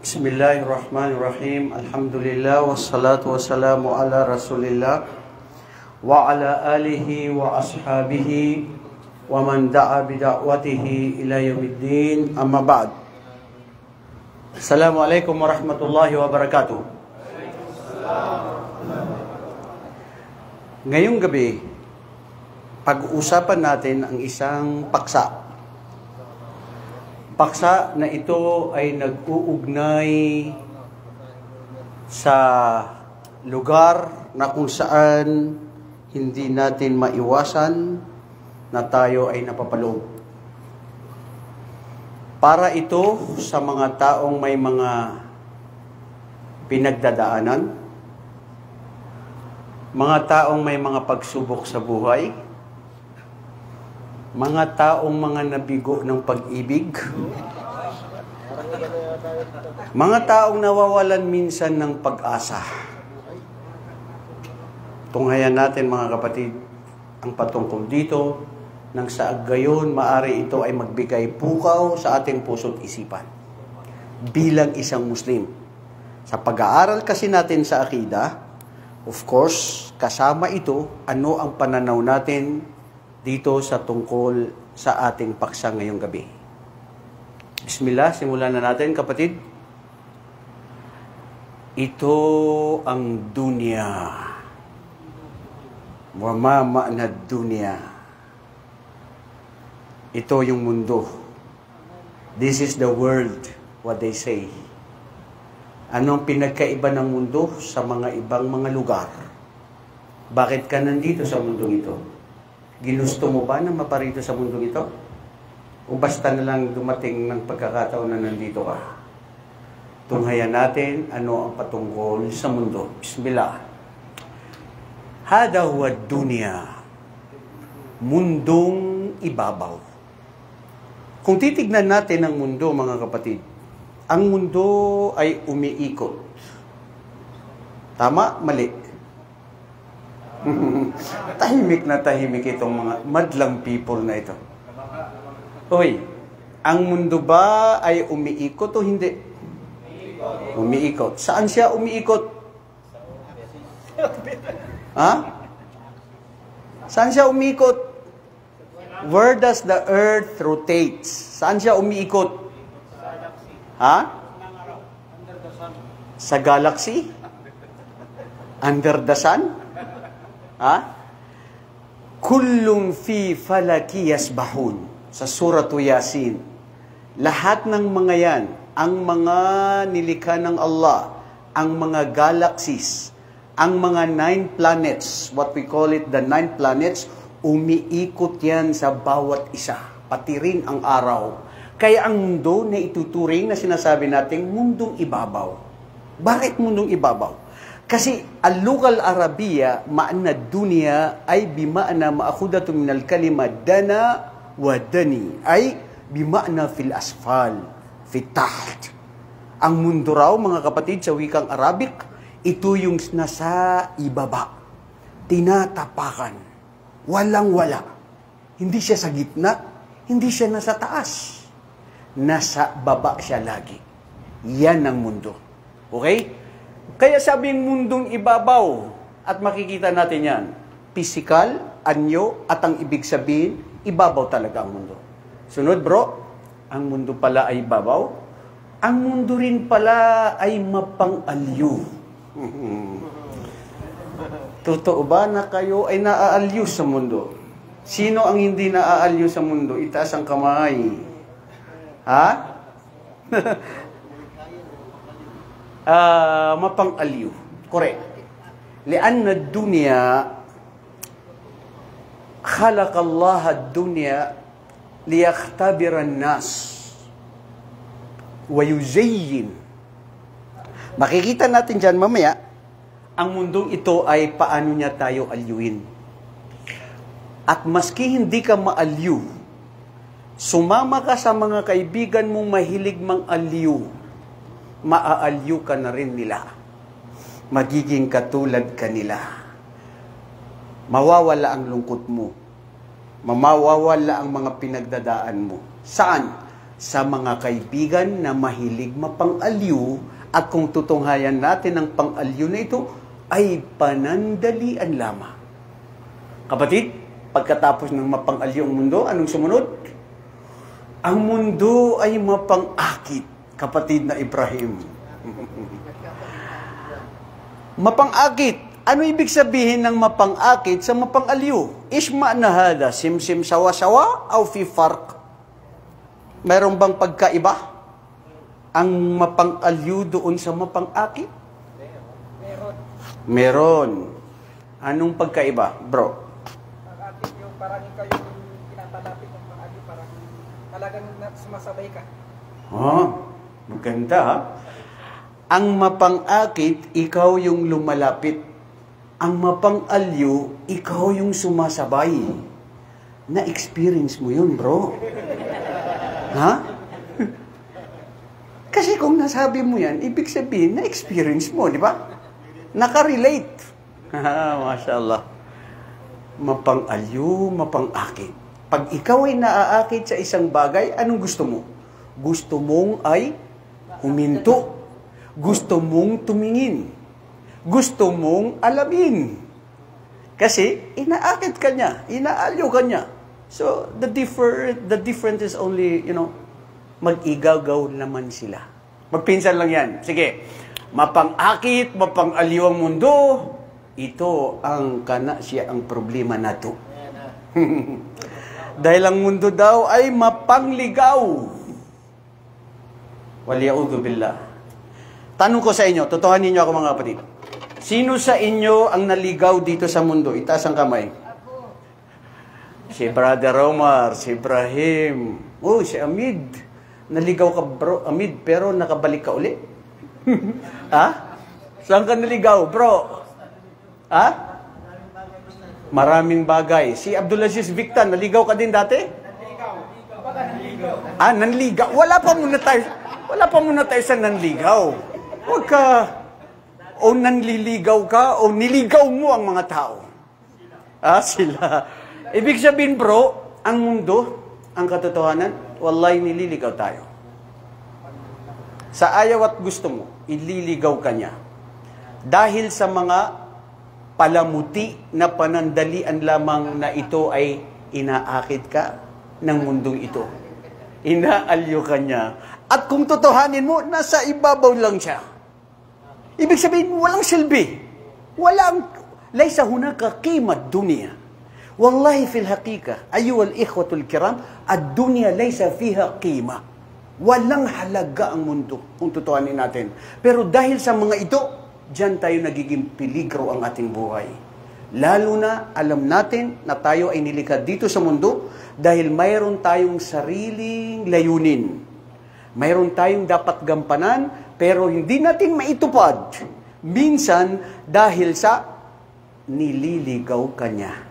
Bismillahirrahmanirrahim. Alhamdulillah wassalatu wassalamu ala Rasulillah wa ala alihi wa ashabihi wa man da'a bida'watihi ila yaumiddin. Amma ba'd. Assalamualaikum warahmatullahi wabarakatuh. Ngayong gabi, pag-uusapan natin ang isang paksa. Paksa na ito ay nag-uugnay sa lugar na kung saan hindi natin maiwasan na tayo ay napapaloob. Para ito sa mga taong may mga pinagdadaanan, mga taong may mga pagsubok sa buhay, mga taong mga nabigo ng pag-ibig, mga taong nawawalan minsan ng pag-asa. Tunghayan natin mga kapatid ang patungkol dito nang sa gayon maari ito ay magbigay pukaw sa ating puso't isipan bilang isang Muslim. Sa pag-aaral kasi natin sa akida, of course, kasama ito ano ang pananaw natin dito sa tungkol sa ating paksa ngayong gabi. Bismillah, simulan na natin kapatid. Ito ang dunya. Wa ma ma'na dunya. Ito yung mundo. This is the world, what they say. Anong pinagkaiba ng mundo sa mga ibang mga lugar? Bakit ka nandito sa mundong ito? Ginusto mo ba na maparito sa mundong ito? O basta na lang dumating ng pagkakataon na nandito ka? Tunghayan natin ano ang patungkol sa mundo. Bismillah. Hada huwa dunya. Mundong ibabaw. Kung titignan natin ang mundo, mga kapatid, ang mundo ay umiikot. Tama? Mali. Tahimik na tahimik itong mga madlang people na ito. Hoy, ang mundo ba ay umiikot o hindi? Umiikot. Saan siya umiikot? Ha? Saan siya umiikot? Where does the earth rotate? Saan siya umiikot? Ha? Sa galaxy? Under the sun? Ha? Kullum fi falaki yasbahun. Sa suratu Yasin. Lahat ng mga yan, ang mga nilikha ng Allah, ang mga galaxies, ang mga 9 planets, what we call it the 9 planets, umiikot yan sa bawat isa. Pati rin ang araw. Kaya ang mundo na ituturing na sinasabi nating mundong ibabaw. Bakit mundong ibabaw? Kasi al-lughal Arabiya, ma'na dunya ay bima'na ma'khudatu minal kalima dana wa dani, ay bima'na fil asfal, fit taht. Ang mundo raw, mga kapatid, sa wikang Arabic, ito yung nasa ibaba, tinatapakan, walang-wala. Hindi siya sa gitna, hindi siya nasa taas. Nasa baba siya lagi. Yan ang mundo. Okay? Kaya sabing mundong ibabaw, at makikita natin yan, physical, anyo, at ang ibig sabihin, ibabaw talaga ang mundo. Sunod bro, ang mundo pala ay ibabaw, ang mundo rin pala ay mapang-alyo. Totoo ba na kayo ay naaalyo sa mundo? Sino ang hindi naaalyo sa mundo? Itaas ang kamay. Ha? Mapang-aliw. Correct. Lianna ad-dunya khalaqa Allah ad-dunya liyakhtabira an-nas wa yuzayyin. Makikita natin diyan mamaya ang mundong ito ay paano niya tayo alyuin. At maski hindi ka maalyu, sumama ka sa mga kaibigan mong mahilig mang alyu, maaalyu ka na rin nila. Magiging katulad ka nila. Mawawala ang lungkot mo. Mamawawala ang mga pinagdadaan mo. Saan? sa mga kaibigan na mahilig mapang-aliw at kung tutunghayan natin ang pang-aliw na ito ay panandalian lamang. Kapatid, pagkatapos ng mapang-aliw ang mundo, anong sumunod? Ang mundo ay mapang-akit, kapatid na Ibrahim. Mapang-akit. Ano ibig sabihin ng mapang-akit sa mapang-aliw? Isma na hada, simsim sawa-sawa, o fi farq? Mayroon bang pagkaiba? Ang mapang-aliw doon sa mapang-akit? Meron. Anong pagkaiba, bro? Pag-akit yung parang ikaw yung pinatalapit ng pang-aliw, parang talagang sumasabay ka. Oh, maganda ha? Ang mapang-akit, ikaw yung lumalapit. Ang mapang-aliw, ikaw yung sumasabay. Na-experience mo yun, bro. Ha? Kasi kung nasabi mo yan, ibig sabihin, na-experience mo, di ba? Nakarelate. Masya Allah. Mapang-aliw, mapang-akit. Pag ikaw ay naaakit sa isang bagay, anong gusto mo? Gusto mong ay huminto. Gusto mong tumingin. Gusto mong alamin. Kasi inaakit ka niya, inaaliw ka niya. So the difference is only, mag-igagaw naman sila. Magpinsan lang yan. Sige. Mapang-akit, mapang-aliw ang mundo. Ito ang siya ang problema nato. Dahil ang mundo daw ay mapangligaw. Waliyaudu billah. Tanong ko sa inyo, totohanin niyo ako mga kapatid. Sino sa inyo ang naligaw dito sa mundo? Itaas ang kamay. Si Brother Omar, si Ibrahim. Oh, si Amid. Naligaw ka, bro, Amid, pero nakabalik ka uli. Ha? Saan ka naligaw, bro? Ha? Maraming bagay. Si Abdulaziz Victan, naligaw ka din dati? Nanligaw. Wala pa muna tayo sa nanligaw. Huwag ka, o nanliligaw ka, o niligaw mo ang mga tao. Sila. Ibig sabihin, bro, ang mundo, ang katotohanan, wallahi nililigaw tayo. Sa ayaw at gusto mo, ililigaw ka niya. Dahil sa mga palamuti na panandalian lamang na ito ay inaakit ka ng mundong ito. Inaalyo ka niya. At kung totohanin mo, nasa ibabaw lang siya. Ibig sabihin, walang silbi. Laysa hunaka qimad dunya. Wallahi fil haqiqa, ayyuhal ikhwatul kiram, ad-dunya laysa fiha qima. Walang halaga ang mundo, kung totohanin natin. Pero dahil sa mga ito, diyan tayo nagiging peligro ang ating buhay. Lalo na, alam natin na tayo ay nilikha dito sa mundo dahil mayroon tayong sariling layunin. Mayroon tayong dapat gampanan, pero hindi natin maitupad. Minsan, dahil sa nililigaw ka niya.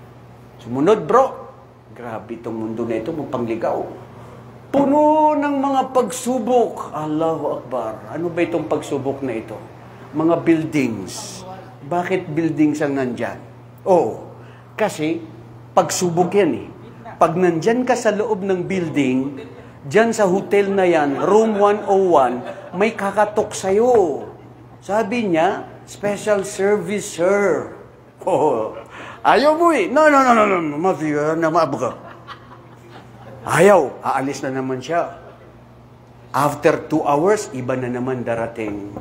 Sumunod, bro. Grabe itong mundo na ito, mapangligaw. Puno ng mga pagsubok. Allahu Akbar. Ano ba itong pagsubok na ito? Mga buildings. Bakit buildings ang nandyan? Oo. Kasi, pagsubok yan eh. Pag nandyan ka sa loob ng building, dyan sa hotel na yan, room 101, may kakatok sa'yo. Sabi niya, special service, sir. Oh, ayaw mo eh. No. Mafia na maabuka. Ayaw. Aalis na naman siya. After 2 hours, iba na naman darating.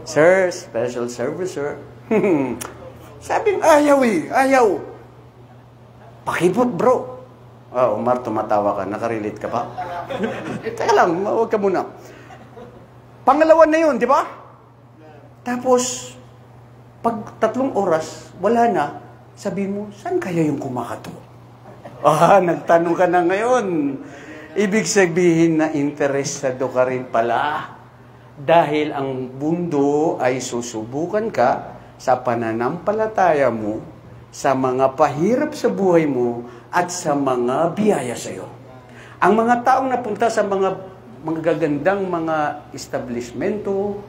Sir, special service, sir. Sabing ayaw eh. Ayaw. Pakibot, bro. Omar, tumatawa ka. Nakarelate ka pa? Teka lang, huwag ka muna. Pangalawa na yun, di ba? Tapos, pag 3 oras, wala na, sabi mo, saan kaya yung kumakato? Nagtanong ka na ngayon. Ibig sabihin na interesado ka rin pala. Dahil ang mundo ay susubukan ka sa pananampalataya mo, sa mga pahirap sa buhay mo, at sa mga biyaya sa iyo. Ang mga taong napunta sa mga gagandang mga establishmento,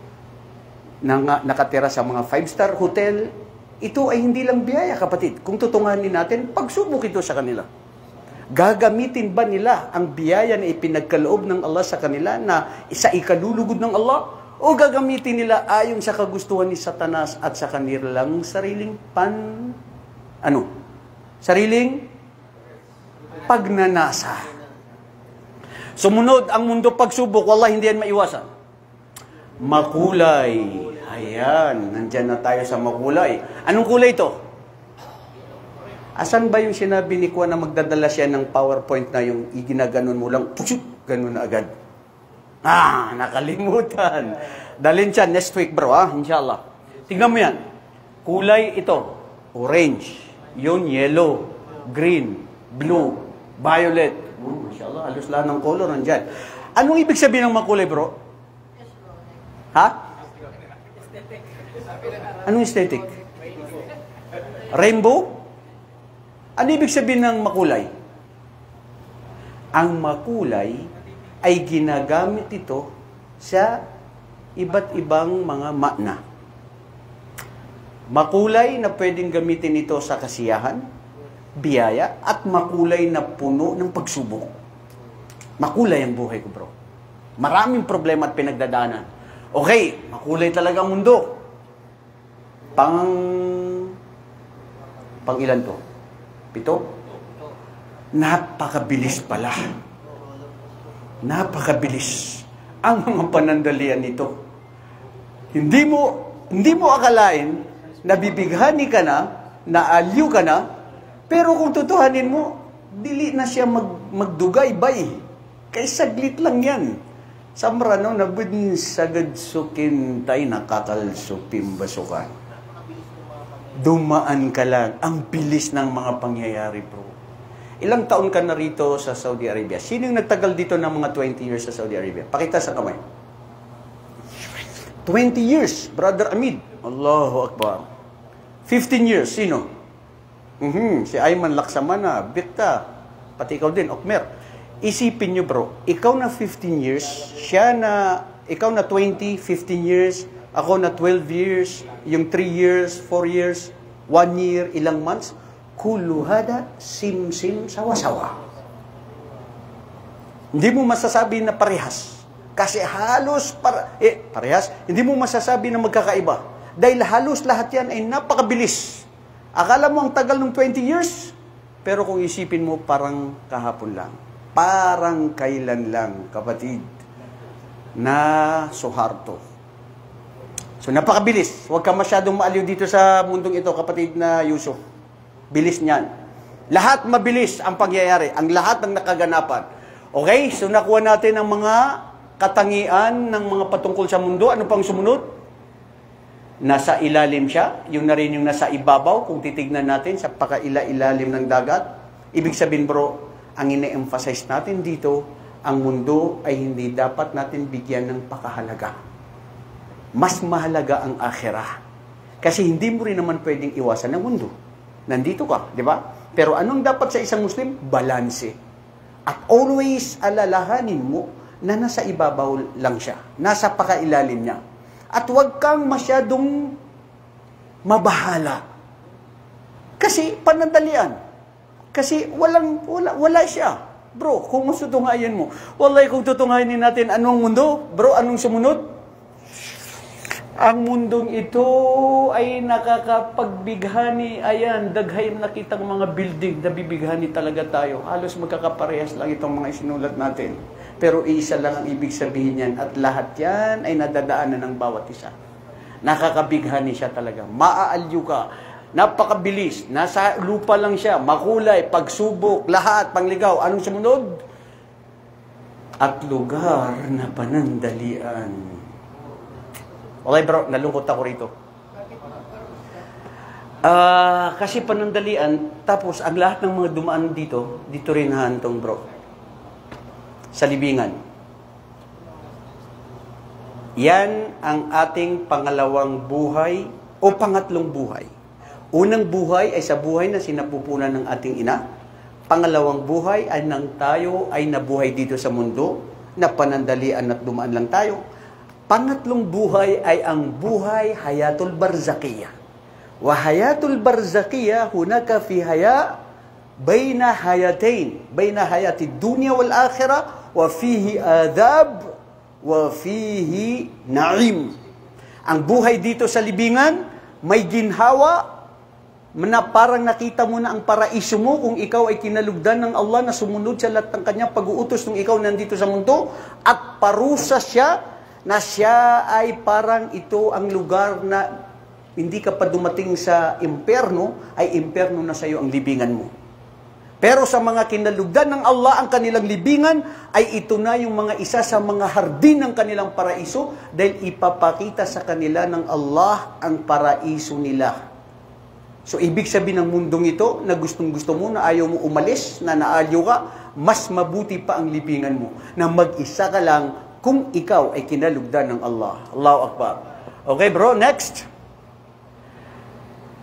nakatira sa mga 5-star hotel, ito ay hindi lang biyaya, kapatid. Kung tutunganin natin, pagsubok ito sa kanila. Gagamitin ba nila ang biyaya na ipinagkaloob ng Allah sa kanila na isa ikalulugod ng Allah? O gagamitin nila ayon sa kagustuhan ni Satanas at sa kanilang sariling sariling pagnanasa. Sumunod ang mundo pagsubok, wallahi hindi yan maiwasan. Makulay. Ayan, nandyan na tayo sa makulay. Anong kulay ito? Asan ba yung sinabi ni Kuya na magdadala siya ng PowerPoint na yung iginaganon mo lang, pusyuk, ganun na agad? Nakalimutan. Dalhin siya next week, bro, inshallah. Tingnan mo yan. Kulay ito, orange. Yun, yellow, green, blue, violet. Inshallah, halos lahat ng color nandyan. Anong ibig sabihin ng makulay, bro? Anong aesthetic? Rainbow? Ano ibig sabihin ng makulay? Ang makulay ay ginagamit ito sa iba't ibang mga makna. Makulay na pwedeng gamitin ito sa kasiyahan, biyaya, at makulay na puno ng pagsubok. Makulay ang buhay ko, bro. Maraming problema at pinagdadaanan. Okay, makulay talaga ang mundo. Pang ilan to? 7? Napakabilis pala. Napakabilis ang mga panandalian nito. Hindi mo akalain na bibighani ka na, naaliw ka na, pero kung tutuhanin mo, dili na siya magdugay-bay. Kaya saglit lang yan. Samrano na budin sagad sukin tay nakakalsupim basukan. Dumaan ka lang. Ang bilis ng mga pangyayari, bro. Ilang taon ka na rito sa Saudi Arabia? Sino yung nagtagal dito ng mga 20 years sa Saudi Arabia? Pakita sa kamay. 20 years, Brother Amid. Allahu Akbar. 15 years, sino? Si Ayman Laksamana, Bikta, pati ikaw din, Okmer. Isipin nyo, bro, ikaw na 15 years, ikaw na 20, 15 years, ako na 12 years, yung 3 years, 4 years, 1 year, ilang months, kuluhada, sim-sim, sawa-sawa. Hindi mo masasabi na parehas. Kasi halos, parehas, hindi mo masasabi na magkakaiba. Dahil halos lahat yan ay napakabilis. Akala mo ang tagal ng 20 years, pero kung isipin mo, parang kahapon lang. Parang kailan lang, kapatid, na suharto. So, napakabilis. Huwag ka masyadong maaliw dito sa mundong ito, kapatid na Yusuf. Bilis niyan. Lahat mabilis ang pangyayari. Ang lahat ng nakaganapan. Okay? So, nakuha natin ang mga katangian ng mga patungkol sa mundo. Ano pang sumunod? Nasa ilalim siya. Yung na rin yung nasa ibabaw. Kung titignan natin sa pakaila-ilalim ng dagat. Ibig sabihin, bro, ang ine-emphasize natin dito, ang mundo ay hindi dapat natin bigyan ng pakahalaga. Mas mahalaga ang akhirah. Kasi hindi mo rin naman pwedeng iwasan ng mundo. Nandito ka, di ba? Pero anong dapat sa isang Muslim? Balanse. At always alalahanin mo na nasa ibabaw lang siya. Nasa pakailalim niya. At huwag kang masyadong mabahala. Kasi panandalian. Kasi wala siya. Bro, kung masutungayan mo, wallahi kung tutungayanin natin anong mundo, bro, anong sumunod? Ang mundong ito ay nakakapagbighani. Ayan, daghay nakitang mga building na bibighani talaga tayo. Halos magkakaparehas lang itong mga isinulat natin. Pero isa lang ang ibig sabihin yan. At lahat yan ay nadadaanan ng bawat isa. Nakakabighani siya talaga. Maaalyo ka. Napakabilis. Nasa lupa lang siya. Makulay, pagsubok, lahat, pangligaw. Anong sumunod? At lugar na panandalian. Okay bro, nalungkot ako rito. Kasi panandalian, tapos ang lahat ng mga dumaan dito rin hantong bro. Sa libingan. Yan ang ating pangalawang buhay o pangatlong buhay. Unang buhay ay sa buhay na sinapupunan ng ating ina. Pangalawang buhay ay nang tayo ay nabuhay dito sa mundo, na panandalian at dumaan lang tayo. Pangatlong buhay ay ang buhay hayatul barzakiyah. Wa hayatul barzakiyah hunaka fi haya bayna hayatain, bayna hayati dunya wal akhirah, wa fihi adab, wa fihi na'im. Ang buhay dito sa libingan, may ginhawa, na parang nakita mo na ang paraiso mo kung ikaw ay kinalugdan ng Allah na sumunod sa lahat ng kanyang pag-uutos nung ikaw nandito sa mundo, at parusa siya na siya ay parang ito ang lugar na hindi ka pa dumating sa impyerno, ay impyerno na sa iyo ang libingan mo. Pero sa mga kinalugdan ng Allah ang kanilang libingan, ay ito na yung mga isa sa mga hardin ng kanilang paraiso, dahil ipapakita sa kanila ng Allah ang paraiso nila. So, ibig sabihin ng mundong ito, na gustong-gusto mo, na ayaw mo umalis, na naalyo ka, mas mabuti pa ang libingan mo, na mag-isa ka lang kung ikaw ay kinalugdan ng Allah. Allahu Akbar. Okay bro, next.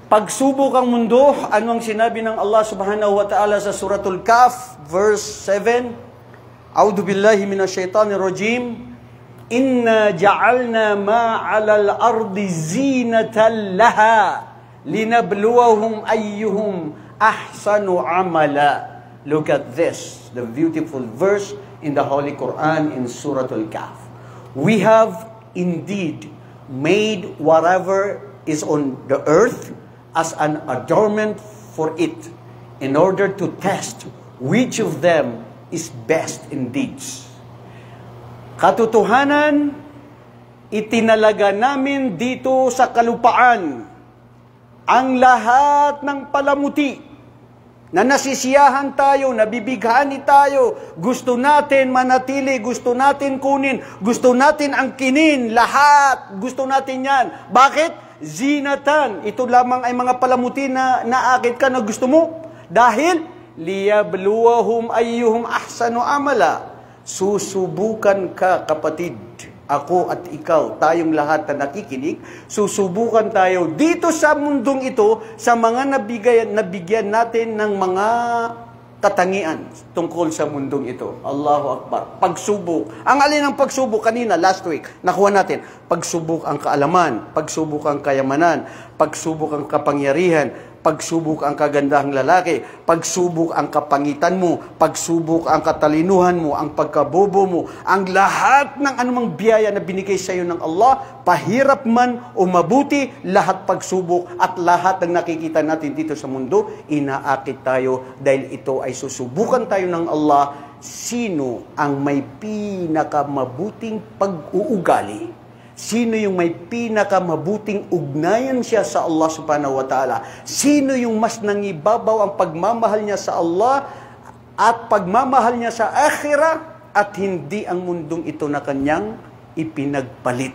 Pagsubok ang mundo, ano ang sinabi ng Allah subhanahu wa ta'ala sa Suratul Kahf, verse 7? A'udhu billahi minasyaitanir rajim. Inna ja'alna ma'alal ardi zinatan laha. Linabluwahum ayyuhum ahsanu amala. Look at this, the beautiful verse in the Holy Quran in Surah Al-Kahf. We have indeed made whatever is on the earth as an adornment for it, in order to test which of them is best in deeds. Katotohanan, itinalaga namin dito sa kalupaan ang lahat ng palamuti na nasisiyahan tayo, nabibighani tayo, gusto natin manatili, gusto natin kunin, gusto natin angkinin, lahat, gusto natin yan. Bakit? Zinatan. Ito lamang ay mga palamuti na naakit ka na gusto mo. Dahil, liyabluwahum ayyuhum ahsanu amala. Susubukan ka, kapatid. Ako at ikaw, tayong lahat na nakikinig, susubukan tayo dito sa mundong ito sa mga nabigyan natin ng mga katangian tungkol sa mundong ito. Allahu Akbar. Pagsubok. Ang alin ng pagsubok kanina, last week, nakuha natin. Pagsubok ang kaalaman, pagsubok ang kayamanan, pagsubok ang kapangyarihan, pagsubok ang kagandahang lalaki, pagsubok ang kapangitan mo, pagsubok ang katalinuhan mo, ang pagkabobo mo, ang lahat ng anumang biyaya na binigay sa iyo ng Allah, pahirap man o mabuti, lahat pagsubok at lahat ng nakikita natin dito sa mundo, inaakit tayo dahil ito ay susubukan tayo ng Allah. Sino ang may pinakamabuting pag-uugali? Sino yung may pinakamabuting ugnayan siya sa Allah subhanahu wa ta'ala? Sino yung mas nangibabaw ang pagmamahal niya sa Allah at pagmamahal niya sa akhirah at hindi ang mundong ito na kanyang ipinagpalit?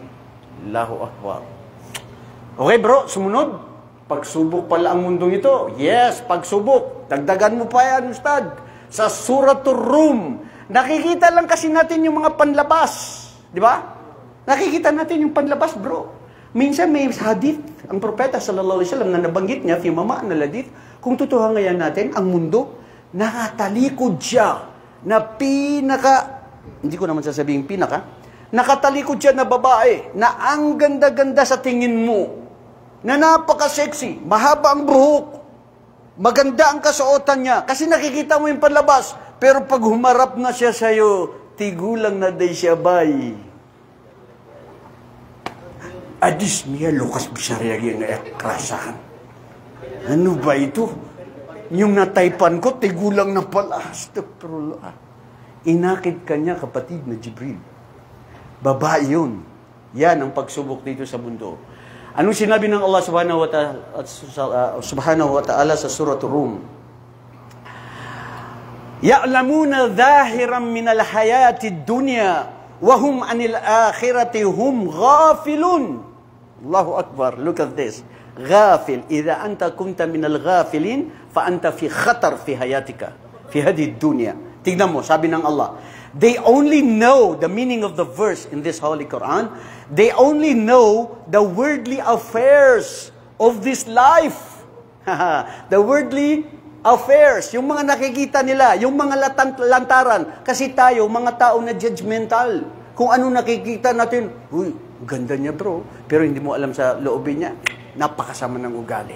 Allahu Akbar. Okay bro, sumunod. Pagsubok pala ang mundong ito. Yes, pagsubok. Dagdagan mo pa yan, Ustad. Sa Suratul Rum. Nakikita lang kasi natin yung mga panlabas. Di ba? Nakikita natin yung panlabas, bro. Minsan may hadith, ang propeta sallallahu alaihi wasallam na nabanggit niya, fi mama na ladith, kung totoo ngayon natin, ang mundo, nakatalikod siya na hindi ko naman sasabihin nakatalikod siya na babae, na ang ganda-ganda sa tingin mo, na napaka-sexy, mahaba ang buhok, maganda ang kasuotan niya, kasi nakikita mo yung panlabas, pero pag humarap na siya sa'yo, tigulang na day siya, bay. Adis niya, lukas bisyariya yung krasahan. Ano ba ito? Yung nataypan ko, tigulang na pala. Astaghfirullah. Inakit ka niya, kapatid na Jibril. Babae yun. Yan ang pagsubok dito sa mundo. Anong sinabi ng Allah subhanahu wa ta'ala sa Surah Rum? Ya'lamuna dhahiran minal hayati dunya wa hum anil akhirati hum ghafilun. Allahu Akbar. Look at this. Ghafil. Idha anta kunta minal ghafilin, fa anta fi khatar fi hayatika. Fi hadi dunya. Tignan mo, sabi ng Allah. They only know the meaning of the verse in this Holy Quran. They only know the worldly affairs of this life. The worldly affairs. Yung mga nakikita nila, yung mga lantaran. Kasi tayo, mga tao na judgmental. Kung ano nakikita natin, uy, ganda niya bro, pero hindi mo alam sa loobin niya, napakasama ng ugali.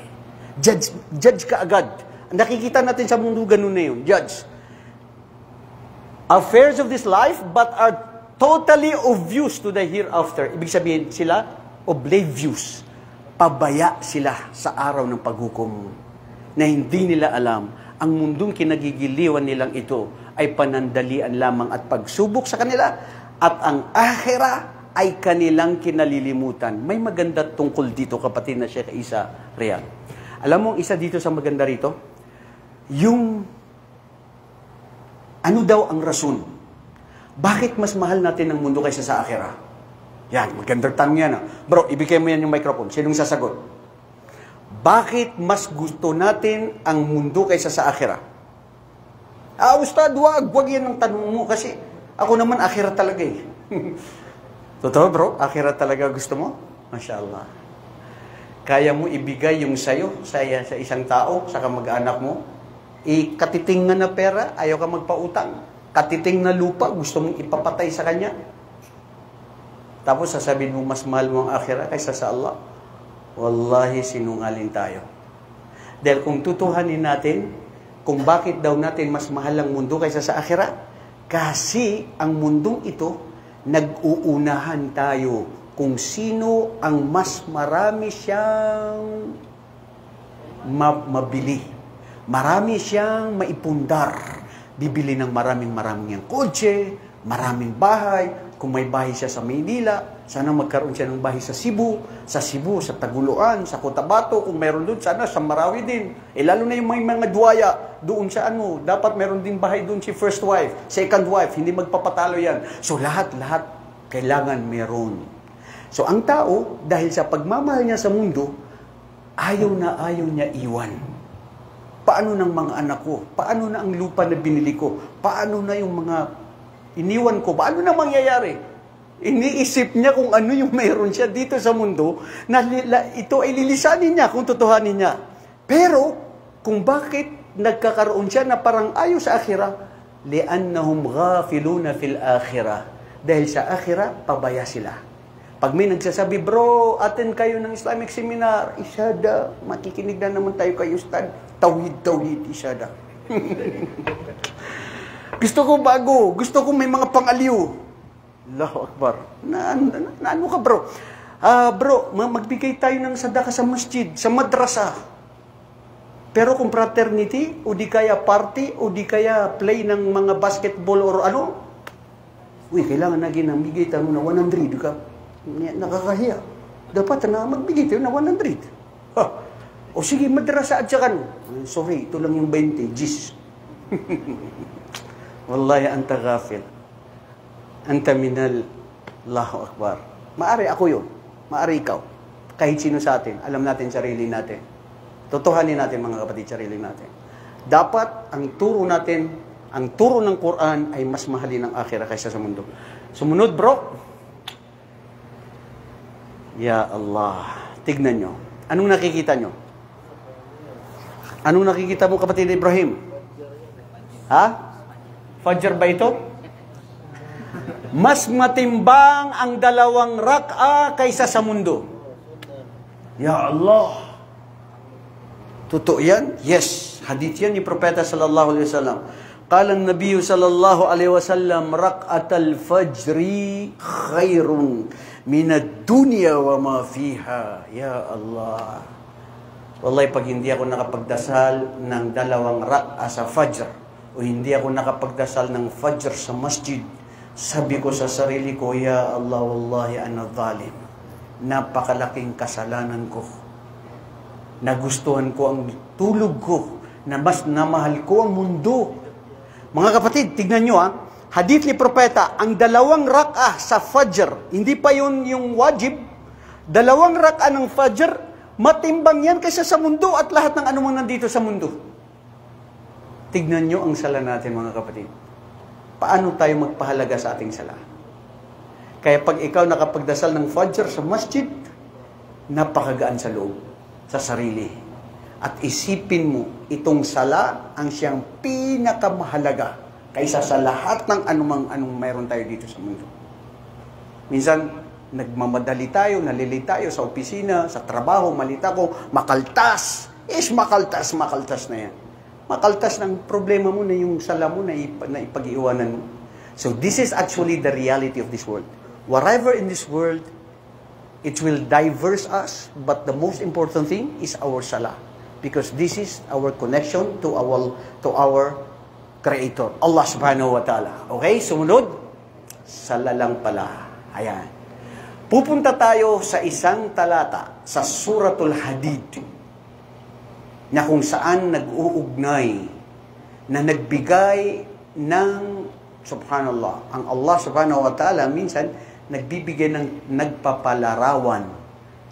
Judge ka agad. Nakikita natin sa mundo ganun na yun. Judge. Affairs of this life, but are totally obvious to the hereafter. Ibig sabihin sila, oblivious. Pabaya sila sa araw ng paghukom. Na hindi nila alam, ang mundong kinagigiliwan nilang ito ay panandalian lamang at pagsubok sa kanila, at ang akhira ay kanilang kinalilimutan. May maganda tungkol dito, kapatid na Sheikh Isa Riyad. Alam mo, isa dito sa maganda rito, yung ano daw ang rason? Bakit mas mahal natin ang mundo kaysa sa akhira? Yan, magandang tanong yan. Bro, ibigay mo yan yung microphone. Sinong sasagot? Bakit mas gusto natin ang mundo kaysa sa akhira? Ustad, wag yan ang tanong mo kasi ako naman akhira talaga eh. Totoo bro, akhira talaga gusto mo? Masya Allah. Kaya mo ibigay yung sayo sa isang tao, sa kamag-anak mo, katiting na pera, ayaw ka magpautang. Katiting na lupa, gusto mong ipapatay sa kanya. Tapos sasabihin mo, mas mahal mo ang akhira kaysa sa Allah. Wallahi, sinungaling tayo. Dahil kung tutuhanin natin, kung bakit daw natin mas mahal ang mundo kaysa sa akhira, kasi ang mundong ito, nag-uunahan tayo kung sino ang mas marami siyang mabili. Marami siyang maipundar. Bibili ng maraming yung kotse, maraming bahay. Kung may bahay siya sa Maynila, sana magkaroon siya ng bahay sa Cebu, sa Taguluan, sa Cotabato. Kung meron doon, sana sa Marawi din. Lalo na yung mga duwaya, doon sa dapat meron din bahay doon si first wife, second wife, hindi magpapatalo yan. So lahat, kailangan meron. So ang tao, dahil sa pagmamahal niya sa mundo, ayaw niya iwan. Paano ng mga anak ko? Paano na ang lupa na binili ko? Paano na yung mga iniwan ko? Paano na mangyayari? Iniisip niya kung ano yung mayroon siya dito sa mundo, na ito ay lilisanin niya kung totohanin niya. Pero, kung bakit nagkakaroon siya na parang ayaw sa akhira, li'annahum ghafiluna fil akhira. Dahil sa akhira, pabaya sila. Pag may nagsasabi, bro, attend kayo ng Islamic seminar, Isada, makikinig na naman tayo kay Ustad. Tawhid, Isada. Gusto ko bago. Gusto ko may mga pangaliw. Allahu Akbar. Ano ka, bro? Bro, magbigay tayo ng sadaka sa masjid, sa madrasa. Pero kung fraternity, o di kaya party, o di kaya play ng mga basketball or ano, kailangan nagbigay tayo na 100 ka. Nakakahiya. Dapat na magbigay tayo na 100. O sige, madrasa at saka sorry, ito lang yung 20, Gis. Wallahi, anta ghafil. Anta minal, Allahu Akbar. Maari ako yun. Maari ikaw. Kahit sino sa atin, alam natin sarili natin. Totohanin natin mga kapatid, sarili natin. Dapat ang turo natin, ang turo ng Quran ay mas mahalin ang akhirah kaysa sa mundo. Sumunod, bro. Ya Allah. Tignan nyo. Anong nakikita nyo? Anong nakikita mo, kapatid Ibrahim? Ha? Fajr ba ito? Mas matimbang ang 2 rak'a kaysa sa mundo. Ya Allah. Totoo yan? Yes. Hadith yan ni Propeta sallallahu alaihi wasallam. Qala an-nabiy sallallahu alaihi wasallam, rak'atal fajri khairun minad dunya wa ma fiha. Ya Allah. Wallahi, pag hindi ako nakapagdasal ng 2 rak'a sa fajr, o hindi ako nakapagdasal ng fajr sa masjid, sabi ko sa sarili ko, Ya Allah, wallahi ana zalim. Napakalaking kasalanan ko. Nagustuhan ko ang tulog ko, na mas namahal ko ang mundo. Mga kapatid, tignan nyo hadith ni Propeta, ang 2 rak'a sa fajr, hindi pa yun yung wajib, 2 rak'a ng fajr, matimbang yan kaysa sa mundo at lahat ng anumang nandito sa mundo. Tignan nyo ang sala natin, mga kapatid. Paano tayo magpahalaga sa ating sala? Kaya pag ikaw nakapagdasal ng fajr sa masjid, napakagaan sa loob, sa sarili. At isipin mo, itong sala ang siyang pinakamahalaga kaysa sa lahat ng anumang mayroon tayo dito sa mundo. Minsan, nagmamadali tayo, nalilate tayo sa opisina, sa trabaho, malita ko, makaltas. Makaltas na yan. Makaltas ng problema mo na yung sala mo na ipag-iwanan mo. So this is actually the reality of this world. Whatever in this world, it will diverse us, but the most important thing is our sala. Because this is our connection to our Creator, Allah subhanahu wa ta'ala. Okay, sumunod, sala lang pala. Ayan. Pupunta tayo sa isang talata sa Suratul Hadid, na kung saan nag-uugnay, na nagbigay ng, subhanallah, ang Allah subhanahu wa ta'ala minsan nagbibigay ng nagpapalarawan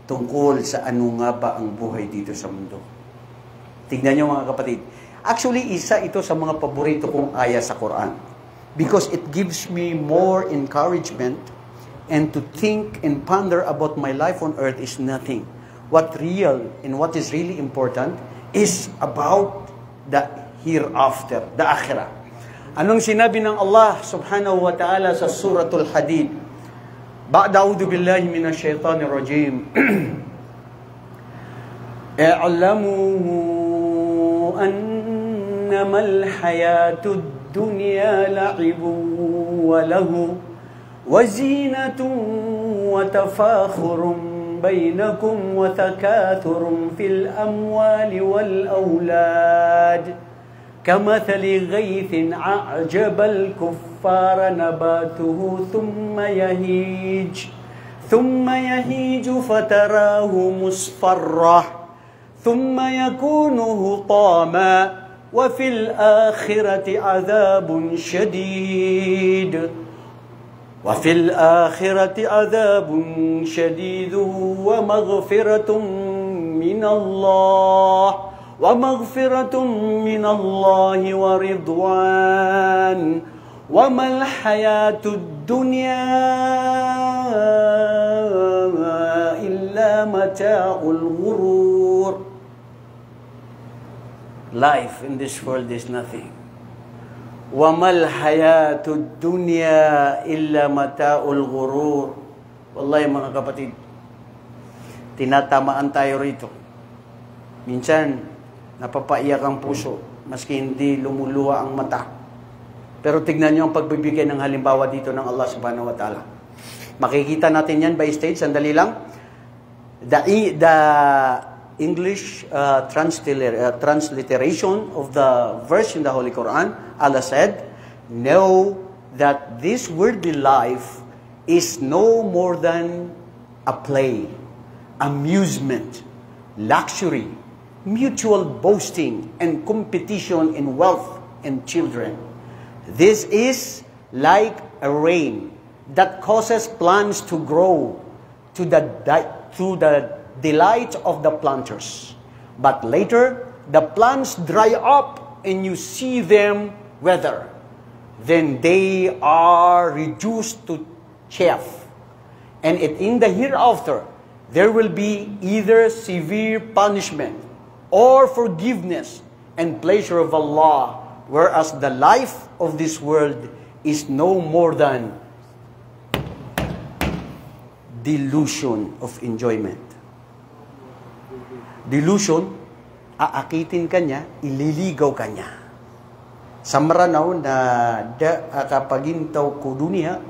tungkol sa ano nga ba ang buhay dito sa mundo. Tignan nyo mga kapatid. Actually, isa ito sa mga paborito kong aya sa Quran. Because it gives me more encouragement and to think and ponder about my life on earth is nothing. What real and what is really important is about the hereafter, the akhirah. Anong sinabi ng Allah subhanahu wa ta'ala sa Suratul Hadid? A'udhu billahi minash shaitanir rajim. I'lamu annama al-hayatud dunya la'ibun wa lahu wa zinatun wa tafakhurun بينكم وتكاثر في الأموال والأولاد كمثل غيث أعجب الكفار نباته ثم يهيج فتراه مصفرا ثم يكون هطاما وفي الآخرة عذاب شديد وفي الآخرة عذاب شديد ومغفرة من الله ورضوان وما الحياة الدنيا إلا متاع الغرور. Life in this world is nothing. وَمَا الْحَيَاةُ الدُّنْيَا إِلَّا مَتَاعُ الْغُرُورِ. Wallahi mga kapatid, tinatamaan tayo rito. Minsan, napapaiyak ang puso, maski hindi lumuluha ang mata. Pero tignan nyo ang pagbibigay ng halimbawa dito ng Allah subhanahu wa ta'ala. Makikita natin yan by stage, sandali lang. The English transliteration of the verse in the Holy Quran, Allah said, know that this worldly life is no more than a play, amusement, luxury, mutual boasting, and competition in wealth and children. This is like a rain that causes plants to grow to the delight of the planters. But later, the plants dry up and you see them wither. Then they are reduced to chaff. And in the hereafter, there will be either severe punishment or forgiveness and pleasure of Allah, whereas the life of this world is no more than delusion of enjoyment. Delusion, aakitin ka niya, ililigaw ka niya. Sa maranaw na kapagintaw ko dunia,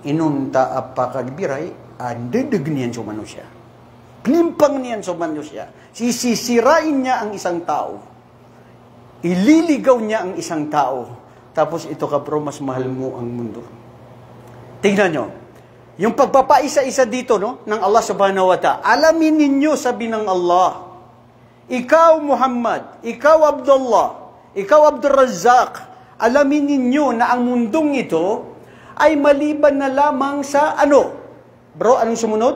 inunta apakagbiray, andadag niyan sa manusia. Klimpang niyan sa manusia. Sisisirain niya ang isang tao. Ililigaw niya ang isang tao. Tapos ito ka bro, mas mahal mo ang mundo. Tingnan nyo. Yung pagpapaisa-isa dito, no, ng Allah subhanahu wa ta'ala. Alamin ninyo, sabi ng Allah, ikaw Muhammad, ikaw Abdullah, ikaw Abdul Razak, alamin ninyo na ang mundong ito ay maliban na lamang sa ano? Bro, anong sumunod?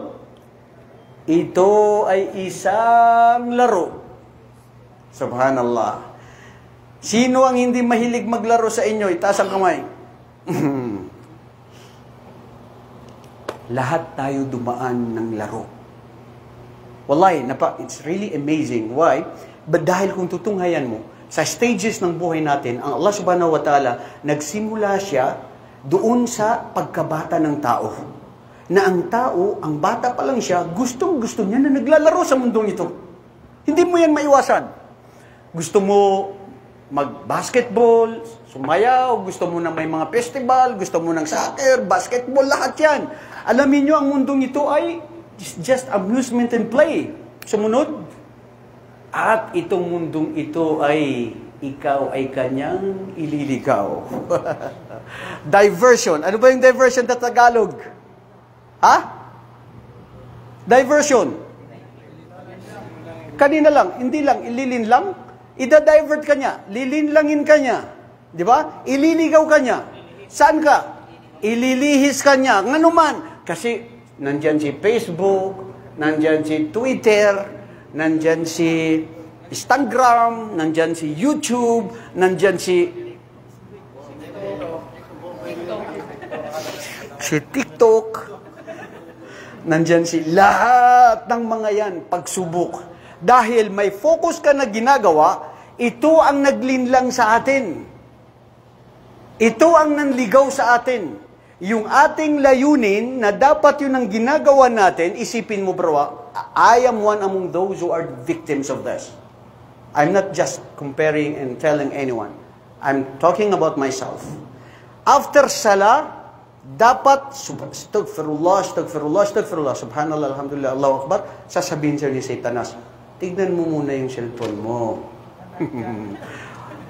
Ito ay isang laro. Subhanallah. Sino ang hindi mahilig maglaro sa inyo? Itaas ang kamay. Lahat tayo dumaan ng laro. Wallahi, it's really amazing. Why? But dahil kung tutunghayan mo, sa stages ng buhay natin, ang Allah subhanahu wa ta'ala, nagsimula siya doon sa pagkabata ng tao. Na ang tao, ang bata pa lang siya, gustong-gusto niya na naglalaro sa mundong ito. Hindi mo yan maiwasan. Gusto mo mag-basketball, sumayaw, gusto mo na may mga festival, gusto mo ng soccer, basketball, lahat yan. Alamin nyo, ang mundong ito ay just amusement and play. Sumunod. At itong mundong ito ay ikaw ay kanyang ililigaw. Diversion. Ano ba yung diversion na Tagalog? Ha? Diversion. Kanina lang, hindi lang, ililin lang. Ida-divert ka niya, lilinlangin ka niya. Di ba? Ililigaw ka niya. Saan ka? Ililihis ka niya. Nga naman. Kasi nandyan si Facebook, nandyan si Twitter, nandyan si Instagram, nandyan si YouTube, nandyan si TikTok, nandyan si lahat ng mga yan, pagsubok. Dahil may focus ka na ginagawa, ito ang naglinlang sa atin. Ito ang nanligaw sa atin. Yung ating layunin na dapat yun ang ginagawa natin, isipin mo bro, I am one among those who are victims of this. I'm not just comparing and telling anyone. I'm talking about myself. After salah, dapat, astaghfirullah, astaghfirullah, astaghfirullah, subhanallah, alhamdulillah, Allahu Akbar, sasabihin siya ni Satanas, tignan mo muna yung cellphone mo.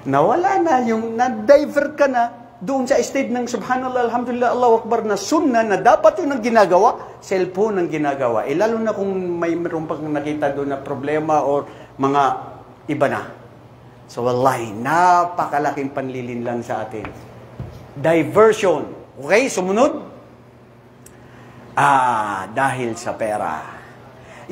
Nawala na, yung na-divert ka na doon sa state ng subhanallah, alhamdulillah, Allahu Akbar na sunnah na dapat yun ang ginagawa, cellphone ang ginagawa. Lalo na kung may meron pang nakita doon na problema o mga iba na. So wallahi, napakalaking panlilin lang sa atin. Diversion. Okay, sumunod? Dahil sa pera.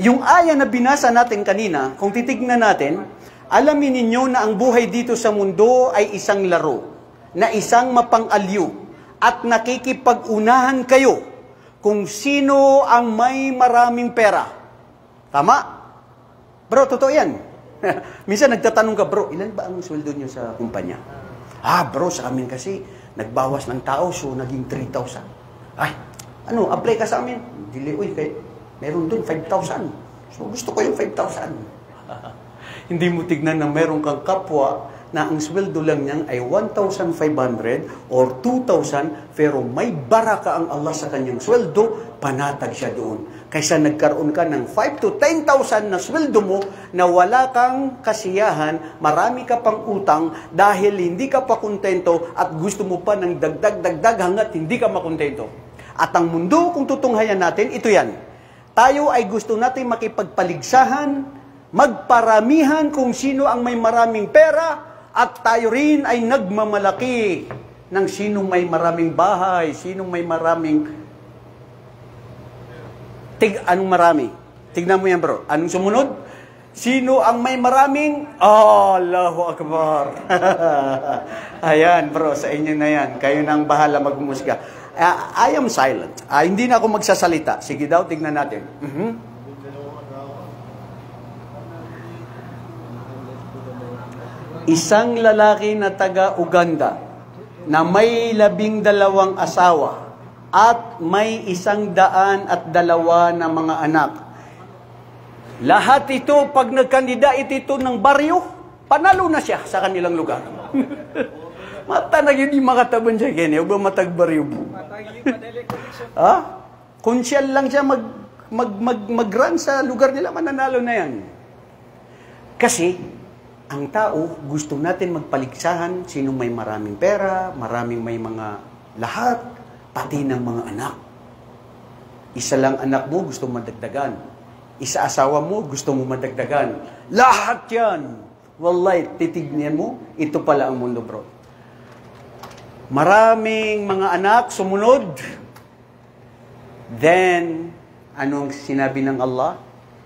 Yung aya na binasa natin kanina, kung titignan natin, alamin ninyo na ang buhay dito sa mundo ay isang laro, na isang mapang-aliw, at nakikipag-unahan kayo kung sino ang may maraming pera. Tama? Bro, totoo yan. Minsan nagtatanong ka, bro, ilan ba ang sweldo nyo sa kumpanya? Bro, sa amin kasi, nagbawas ng tao, so naging 3,000. Ay, apply ka sa amin? Dili, meron dun 5,000. So gusto ko yung 5,000. Hindi mo tignan na meron kang kapwa na ang sweldo lang niyan ay 1,500 or 2,000, pero may baraka ang Allah sa kanyang sweldo, panatag siya doon. Kaysa nagkaroon ka ng 5 to 10,000 na sweldo mo na wala kang kasiyahan, marami ka pang utang dahil hindi ka pa kontento at gusto mo pa ng dagdag hanggat hindi ka makontento. At ang mundo, kung tutunghayan natin, ito yan. Tayo ay gusto natin makipagpaligsahan, magparamihan kung sino ang may maraming pera, at tayo rin ay nagmamalaki ng sinong may maraming bahay, sinong may maraming... Anong marami? Tignan mo yan bro. Anong sumunod? Sino ang may maraming... Allahu Akbar. Ayan bro, sa inyo na yan. Kayo nang bahala magmusika. I am silent. Hindi na ako magsasalita. Sige daw, tignan natin. Isang lalaki na taga-Uganda na may 12 asawa at may 102 na mga anak. Lahat ito, pag nagkandidate ito ng baryo, panalo na siya sa kanilang lugar. Mata na yun yung makataban siya, kaya huwag ba matagbaryo po? Konsyal lang siya mag-run sa lugar nila, mananalo na yan. Kasi, ang tao, gusto natin magpaligsahan sinong may maraming pera, maraming may mga lahat, pati ng mga anak. Isa lang anak mo, gusto mo madagdagan. Isa asawa mo, gusto mo madagdagan. Lahat yan! Wallahi, titignan mo, ito pala ang mundo, bro. Maraming mga anak, sumunod. Then, anong sinabi ng Allah?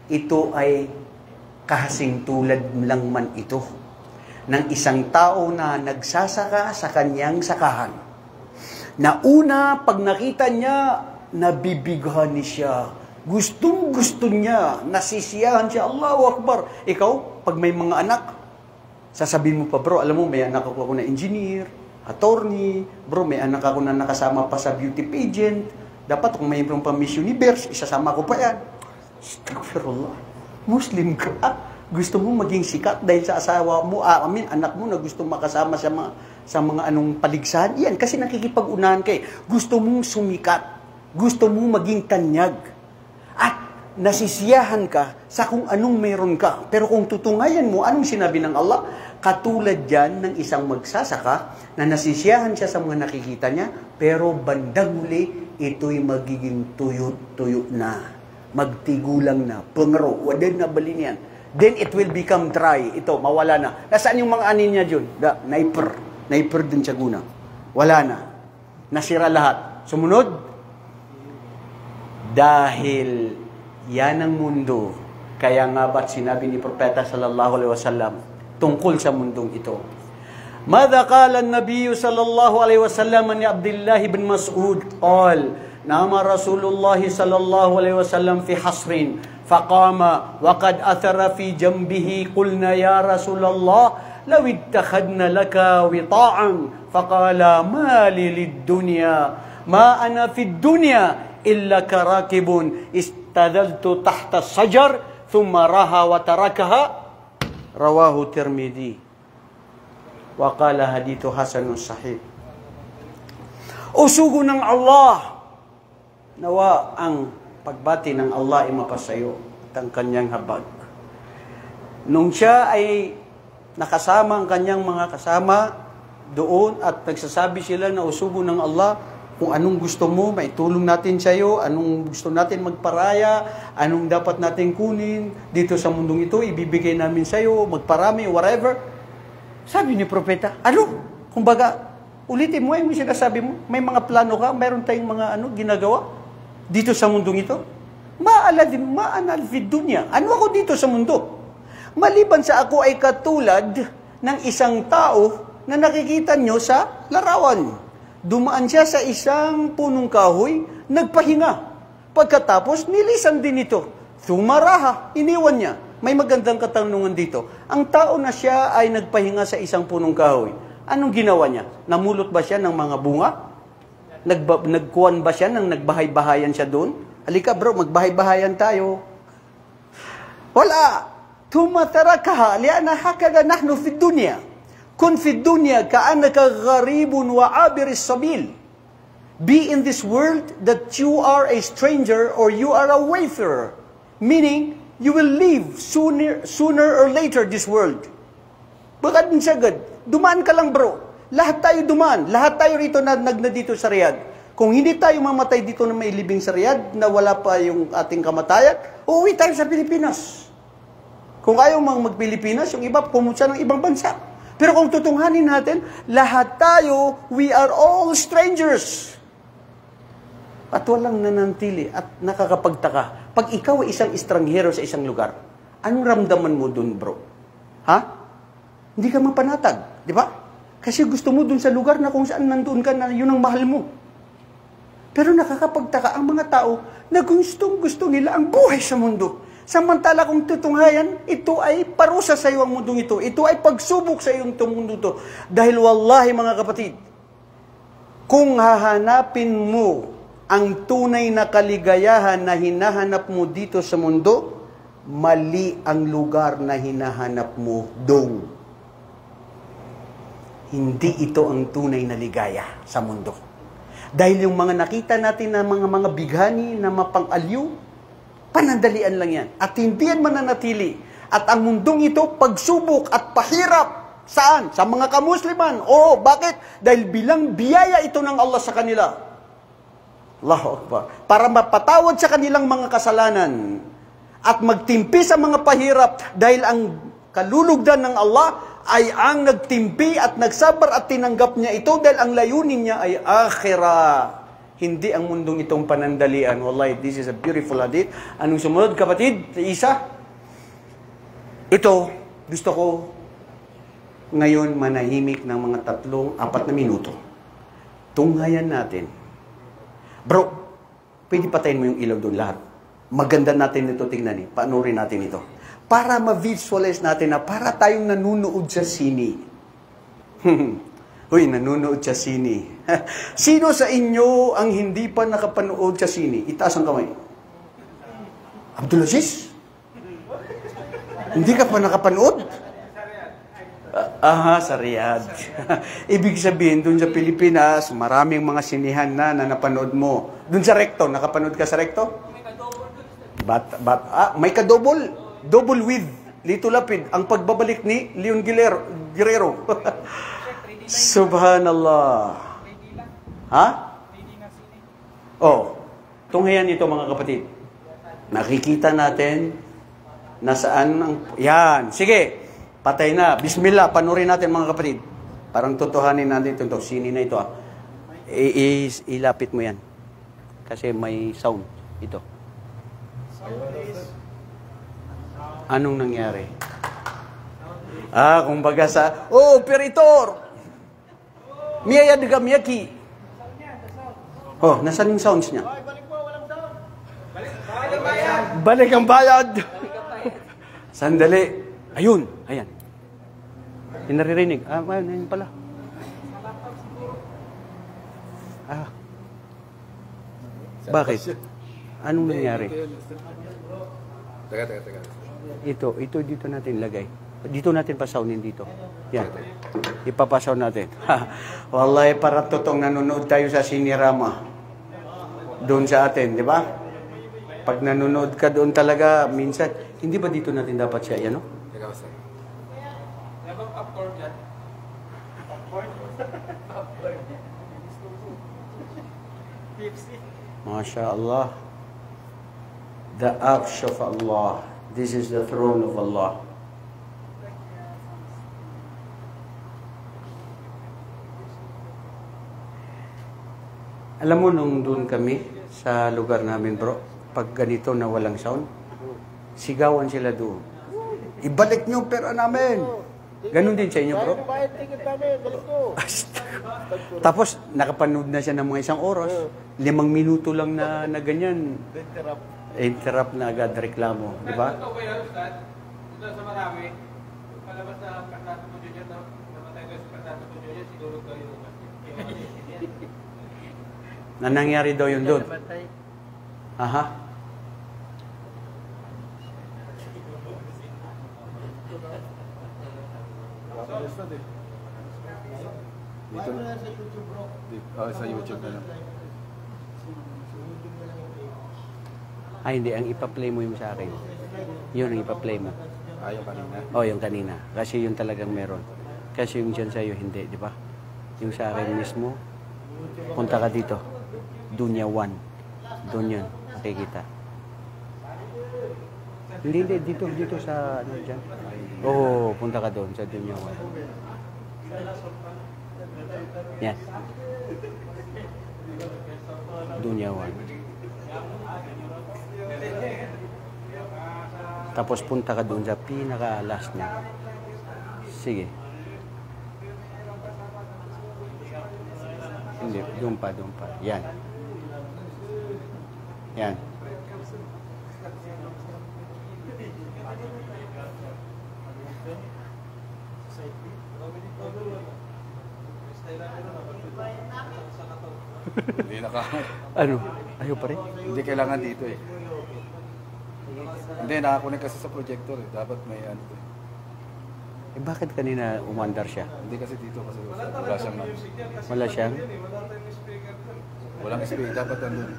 Ito ay kahasing tulad lang man ito ng isang tao na nagsasaka sa kanyang sakahan. Na una, pag nakita niya, nabibighan siya. Gustong-gusto niya, nasisiyahan siya. Allahu Akbar. Ikaw, pag may mga anak, sasabihin mo pa, bro, alam mo, may anak ako na engineer, attorney, bro, may anak ako na nakasama pa sa beauty pageant. Dapat kung mayroon pa Miss Universe, isasama ko pa yan. Astaghfirullah. Muslim ka? Gusto mo maging sikat dahil sa asawa mo, anak mo na gusto makasama sa mga anong paligsahan. Yan, kasi nakikipag-unahan kayo. Gusto mong sumikat. Gusto mong maging tanyag. At nasisiyahan ka sa kung anong meron ka. Pero kung tutungayan mo, anong sinabi ng Allah? Katulad yan ng isang magsasaka na nasisiyahan siya sa mga nakikita niya, pero bandang huli, ito'y magiging tuyo-tuyo na. Magtigulang na. Pangaro, wadan na balin yan. Then it will become dry. Ito, mawala na. Nasaan yung mga anin niya dyan? Naiper din siya guna. Wala na. Nasira lahat. Sumunod? Dahil yan ang mundo. Kaya nga ba't sinabi ni Propeta sallallahu alaihi wasallam tungkol sa mundong ito? Mada qala an-nabiy sallallahu alaihi wasallam ni Abdullah ibn Mas'ud qal nama Rasulullah sallallahu alaihi wasallam fi hasrin faqama wa qad athara fi janbihi qulna ya Rasulullah law ittakhadna laka wita'an faqala ma li lid-dunya ma ana fi ad-dunya illa karakibun istadaltu tahta sajar thumma raha wa tarakaha rawahu Tirmidhi wa qala hadithu hasanun sahih. Usugo ng Allah, nawa ang pagbati ng Allah ay mapasayo at ang kanyang habag. Nung siya ay nakasama ang kanyang mga kasama doon at nagsasabi sila na usugo ng Allah, kung anong gusto mo, maitulong natin sa iyo, anong gusto natin magparaya, anong dapat natin kunin dito sa mundong ito, ibibigay namin sa iyo, magparami, whatever. Sabi ni Propeta, kumbaga, ulitin mo yung sinasabi mo, may mga plano ka, mayroon tayong mga ginagawa dito sa mundong ito. Ma'anal fid dunya. Ano ako dito sa mundo? Maliban sa ako ay katulad ng isang tao na nakikita nyo sa larawan. Dumaan siya sa isang punong kahoy, nagpahinga. Pagkatapos, nilisan din ito. Tumaraha, iniwan niya. May magandang katanungan dito. Ang tao na siya ay nagpahinga sa isang punong kahoy. Anong ginawa niya? Namulot ba siya ng mga bunga? Nagkuhan ba siya ng nagbahay-bahayan siya doon? Halika bro, magbahay-bahayan tayo. Wala. Tumatarakaha liana hakada nahnu fi dunya. Kun fi dunya ka'annaka gharibun wa abiris sabil. Be in this world that you are a stranger or you are a wayfarer. Meaning, you will leave sooner or later this world. Bakit din sagad? Dumaan ka lang bro. Lahat tayo dumaan. Lahat tayo rito na dito sa Riyadh. Kung hindi tayo mamatay dito na may libing sa Riyadh, na wala pa yung ating kamatayan, uuwi tayo sa Pilipinas. Kung ayaw mag-Pilipinas, yung iba pumunta ng ibang bansa. Pero kung tutunghanin natin, lahat tayo, we are all strangers. At walang nanantili at nakakapagtaka. Pag ikaw ay isang estranghero sa isang lugar, anong ramdaman mo dun, bro? Ha? Hindi ka mapanatag, di ba? Kasi gusto mo dun sa lugar na kung saan nandoon ka na yun ang mahal mo. Pero nakakapagtaka ang mga tao na gusto nila ang buhay sa mundo. Samantala kung tutunghayan, ito ay parusa sa iyo ang mundong ito. Ito ay pagsubok sa iyo ang mundo ito. Dahil wallahi mga kapatid, kung hahanapin mo ang tunay na kaligayahan na hinahanap mo dito sa mundo, mali ang lugar na hinahanap mo doon. Hindi ito ang tunay na ligaya sa mundo. Dahil yung mga nakita natin na mga bighani na mapang-aliw, panandalian lang yan. At hindi yan mananatili. At ang mundong ito, pagsubok at pahirap. Saan? Sa mga kamusliman. Oo, bakit? Dahil bilang biyaya ito ng Allah sa kanila. Allahu Akbar. Para mapatawad sa kanilang mga kasalanan at magtimpi sa mga pahirap dahil ang kalulugdan ng Allah ay ang nagtimpi at nagsabar at tinanggap niya ito dahil ang layunin niya ay akhirah. Hindi ang mundong itong panandalian. Wallahi, this is a beautiful hadith. Anong sumunod, kapatid? Isa? Ito, gusto ko ngayon manahimik ng mga 3-4 na minuto. Tunghayan natin. Bro, pwede patayin mo yung ilaw doon lahat. Maganda natin ito tingnan eh. Paanurin natin ito. Para ma-visualize natin na para tayong nanunood sa sine. Uy, nanunood sa sine. Sino sa inyo ang hindi pa nakapanood sa sine? Itaas ang kamay. Abdulaziz? Hindi ka pa nakapanood? Aha, sa Riyadh. Ibig sabihin, doon sa Pilipinas, maraming mga sinihan na napanood mo. Doon sa Recto, nakapanood ka sa Recto? May ka-double. Double with Lito Lapid. Ang pagbabalik ni Leon Guerrero. Subhanallah. Ha? Oh, tunghayan ito mga kapatid. Nakikita natin nasaan ang... Yan, sige. Patay na. Bismillah, panurin natin mga kapatid. Parang totohanin natin ito. Sini na ito ah. Ilapit mo yan. Kasi may sound. Ito. Anong nangyari? Kumbaga sa... Oh, Operator! Miyayad ka, Miyaki. Oh, nasaan yung sounds niya? Balik ang bayad. Sandali. Ayun. Ayan. Yung naririnig. Ayun pala. Bakit? Anong nangyari? Teka. Ito dito natin lagay. Dito natin pasawnin dito. Yan. Ipapasaw natin. Wallahi, para totoong nanonood tayo sa Sinirama. Doon sa atin, di ba? Pag nanonood ka doon talaga, minsan, hindi ba dito natin dapat siya, yan o? Teka, basta. Masya Allah. The Arsh of Allah. This is the throne of Allah. Alam mo, nung doon kami sa lugar namin, bro, pag ganito na walang sound, sigawan sila doon. Ibalik niyo pera namin. Ganun din sa inyo, bro. Tapos, nakapanood na siya ng mga 1 oras. 5 minuto lang na ganyan. Interrupt na agad reklamo. Di ba? Ito ba yan, Ustad? Ito sa marami. Palabas na kantato mo dyan yan. Namatay ko sa kantato mo dyan yan. Siguro kayo. Na nangyari daw yun doon. Aha. Dito na. Sa YouTube na lang. Hindi. Ang ipa-play mo yung sa akin. Yun ang ipa-play mo. Yung kanina. Yung kanina. Kasi yun talagang meron. Kasi yung dyan sa'yo, hindi. Di ba? Yung sa akin mismo, punta ka dito. Dunya 1. Doon yun. Makikita. Hindi. Dito sa, ano dyan. Punta ka doon sa Dunya 1. Yan. Dunya 1. Tapos punta ka doon sa pinaka-last niya. Sige. Hindi, doon pa. Yan. Yan. Hindi Ano? Ayaw pa rin? Hindi kailangan dito eh. Hindi, nakakunik kasi sa projector eh. Dapat may ano eh. Bakit kanina umandar siya? Hindi kasi dito kasi wala siyang ano. Wala siyang? Walang speaker. Dapat andun.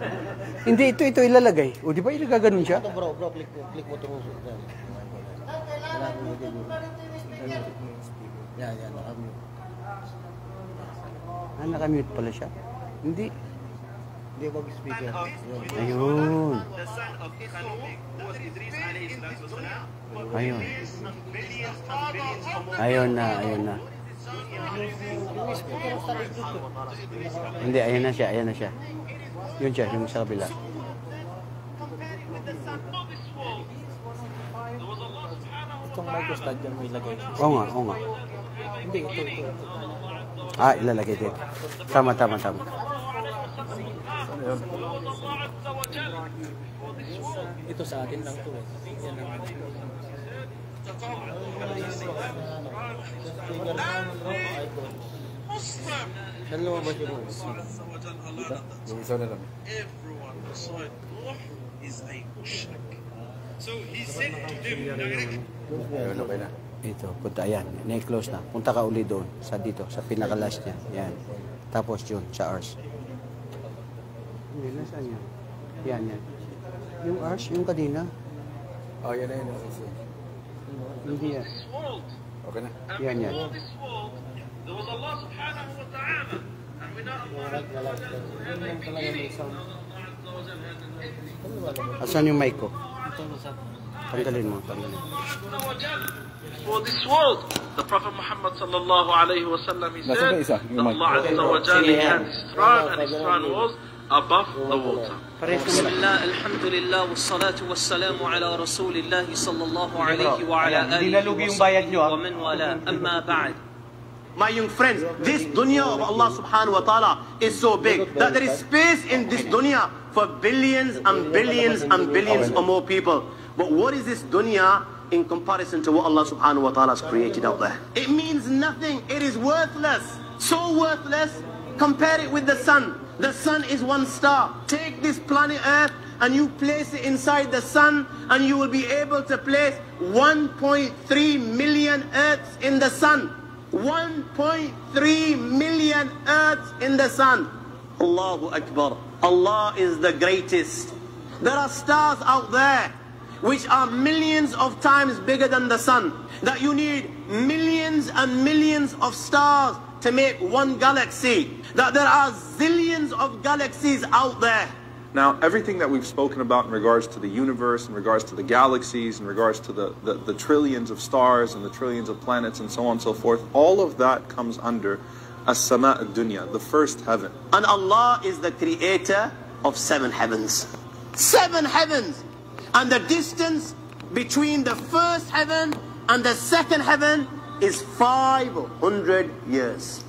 Hindi, ito ilalagay. O, di ba ilagaganon siya? Ito bro, click mo ito. Yan, nakamute. Nakamute pala siya. Hindi. Hindi, wag speaker. Ayun. Ayun na. Hindi, ayan na siya. Yun siya, yung sa kabila. Itong microstad dyan mo ilagay. Oo nga. Hindi, ito. Ilalagay din. Tama. Ito sa atin lang to eh. Yan lang. Saan lumabas yung mga? Yung isa na lang. Ayun, okay na. Ito, punta, ayan. Na-close na. Punta ka uli doon, sa dito, sa pinaka-last niya. Yan. Tapos yun, sa ours. Hindi, nasaan yan? Yan, yan. Yung ours, yung kanina. Oh, yan na yun. Hindi yan. Okay na. Yan, yan. Asan yung mic ko? Tanggalin mo, tanggalin. For this world, the Prophet Muhammad sallallahu alayhi wa sallam, he said that Allah Azza wa Jalla had his throne, and his throne was above the water. بسم الله الحمد لله والصلاة والسلام على رسول الله صلى الله عليه وعلى آله وصحبه ومن والاه أما بعد. My young friends, this dunya of Allah subhanahu wa ta'ala is so big that there is space in this dunya for billions and billions and billions or more people. But what is this dunya in comparison to what Allah subhanahu wa ta'ala has created out there? It means nothing. It is worthless. So worthless. Compare it with the sun. The sun is one star. Take this planet Earth and you place it inside the sun, and you will be able to place 1.3 million Earths in the sun. 1.3 million Earths in the sun. Allahu Akbar. Allah is the greatest. There are stars out there which are millions of times bigger than the sun, that you need millions and millions of stars to make one galaxy, that there are zillions of galaxies out there. Now, everything that we've spoken about in regards to the universe, in regards to the galaxies, in regards to the trillions of stars and the trillions of planets and so on and so forth, all of that comes under as-sama' ad-dunya, the first heaven. And Allah is the creator of 7 heavens. 7 heavens! And the distance between the first heaven and the second heaven is 500 years.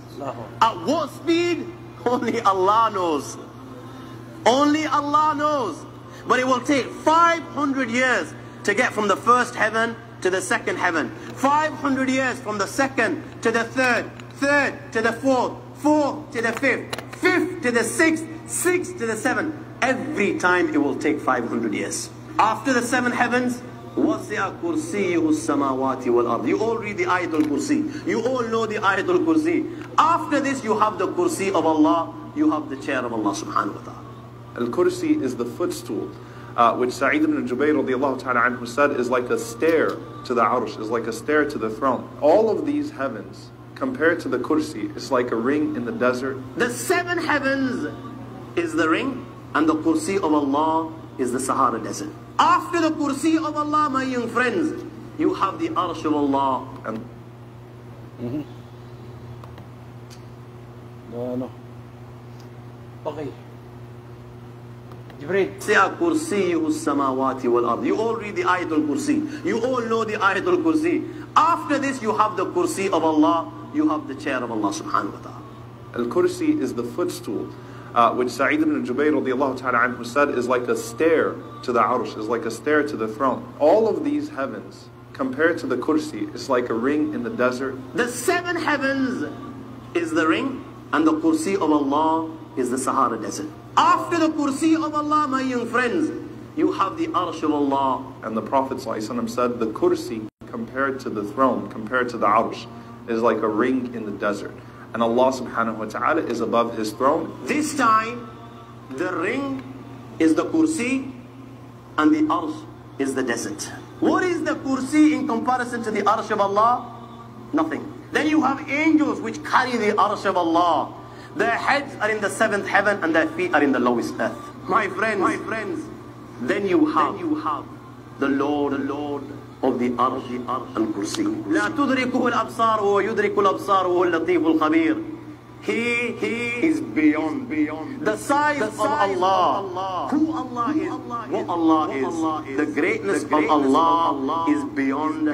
At what speed? Only Allah knows. Only Allah knows. But it will take 500 years to get from the first heaven to the second heaven. 500 years from the second to the third, third to the fourth, fourth to the fifth, fifth to the sixth, sixth to the seventh. Every time it will take 500 years. After the 7 heavens, وَسِعَ كُرْسِيُّهُ السَّمَاوَاتِ وَالْأَرْضِ. You all read the Ayatul Kursi. You all know the Ayatul Kursi. After this, you have the Kursi of Allah. You have the chair of Allah subhanahu wa ta'ala. Al-Kursi is the footstool, which Sa'id ibn Jubayr radiallahu ta'ala anhu said is like a stair to the Arsh, is like a stair to the throne. All of these heavens, compared to the Kursi, is like a ring in the desert. The 7 heavens is the ring, and the Kursi of Allah is the Sahara Desert. After the Kursi of Allah, my young friends, you have the Arsh of Allah. And No. Okay. Jibril. وَسِعَ كُرْسِيُّهُ السَّمَاوَاتِ وَالْأَرْضِ. You all read the Ayatul Kursi. You all know the Ayatul Kursi. After this, you have the Kursi of Allah. You have the chair of Allah subhanahu wa ta'ala. Al-Kursi is the footstool, which Sa'id ibn Jubayr radiallahu ta'ala anhu said is like a stair to the Arsh, is like a stair to the throne. All of these heavens, compared to the Kursi, is like a ring in the desert. The 7 heavens is the ring, and the Kursi of Allah is the Sahara Desert. After the Kursi of Allah, my young friends, you have the Arsh of Allah. And the Prophet ﷺ said the Kursi, compared to the throne, compared to the Arsh, is like a ring in the desert. And Allah subhanahu wa ta'ala is above His throne. This time, the ring is the Kursi, and the Arsh is the desert. What is the Kursi in comparison to the Arsh of Allah? Nothing. Then you have angels which carry the Arsh of Allah. Their heads are in the 7th heaven and their feet are in the lowest earth. My friends, then you have the Lord of the Arsh and Kursi. لا تدركه الأبصار وهو يدرك الأبصار وهو اللطيف الخبير. He is beyond the size of Allah. Who Allah is, what Allah is, the greatness of Allah is beyond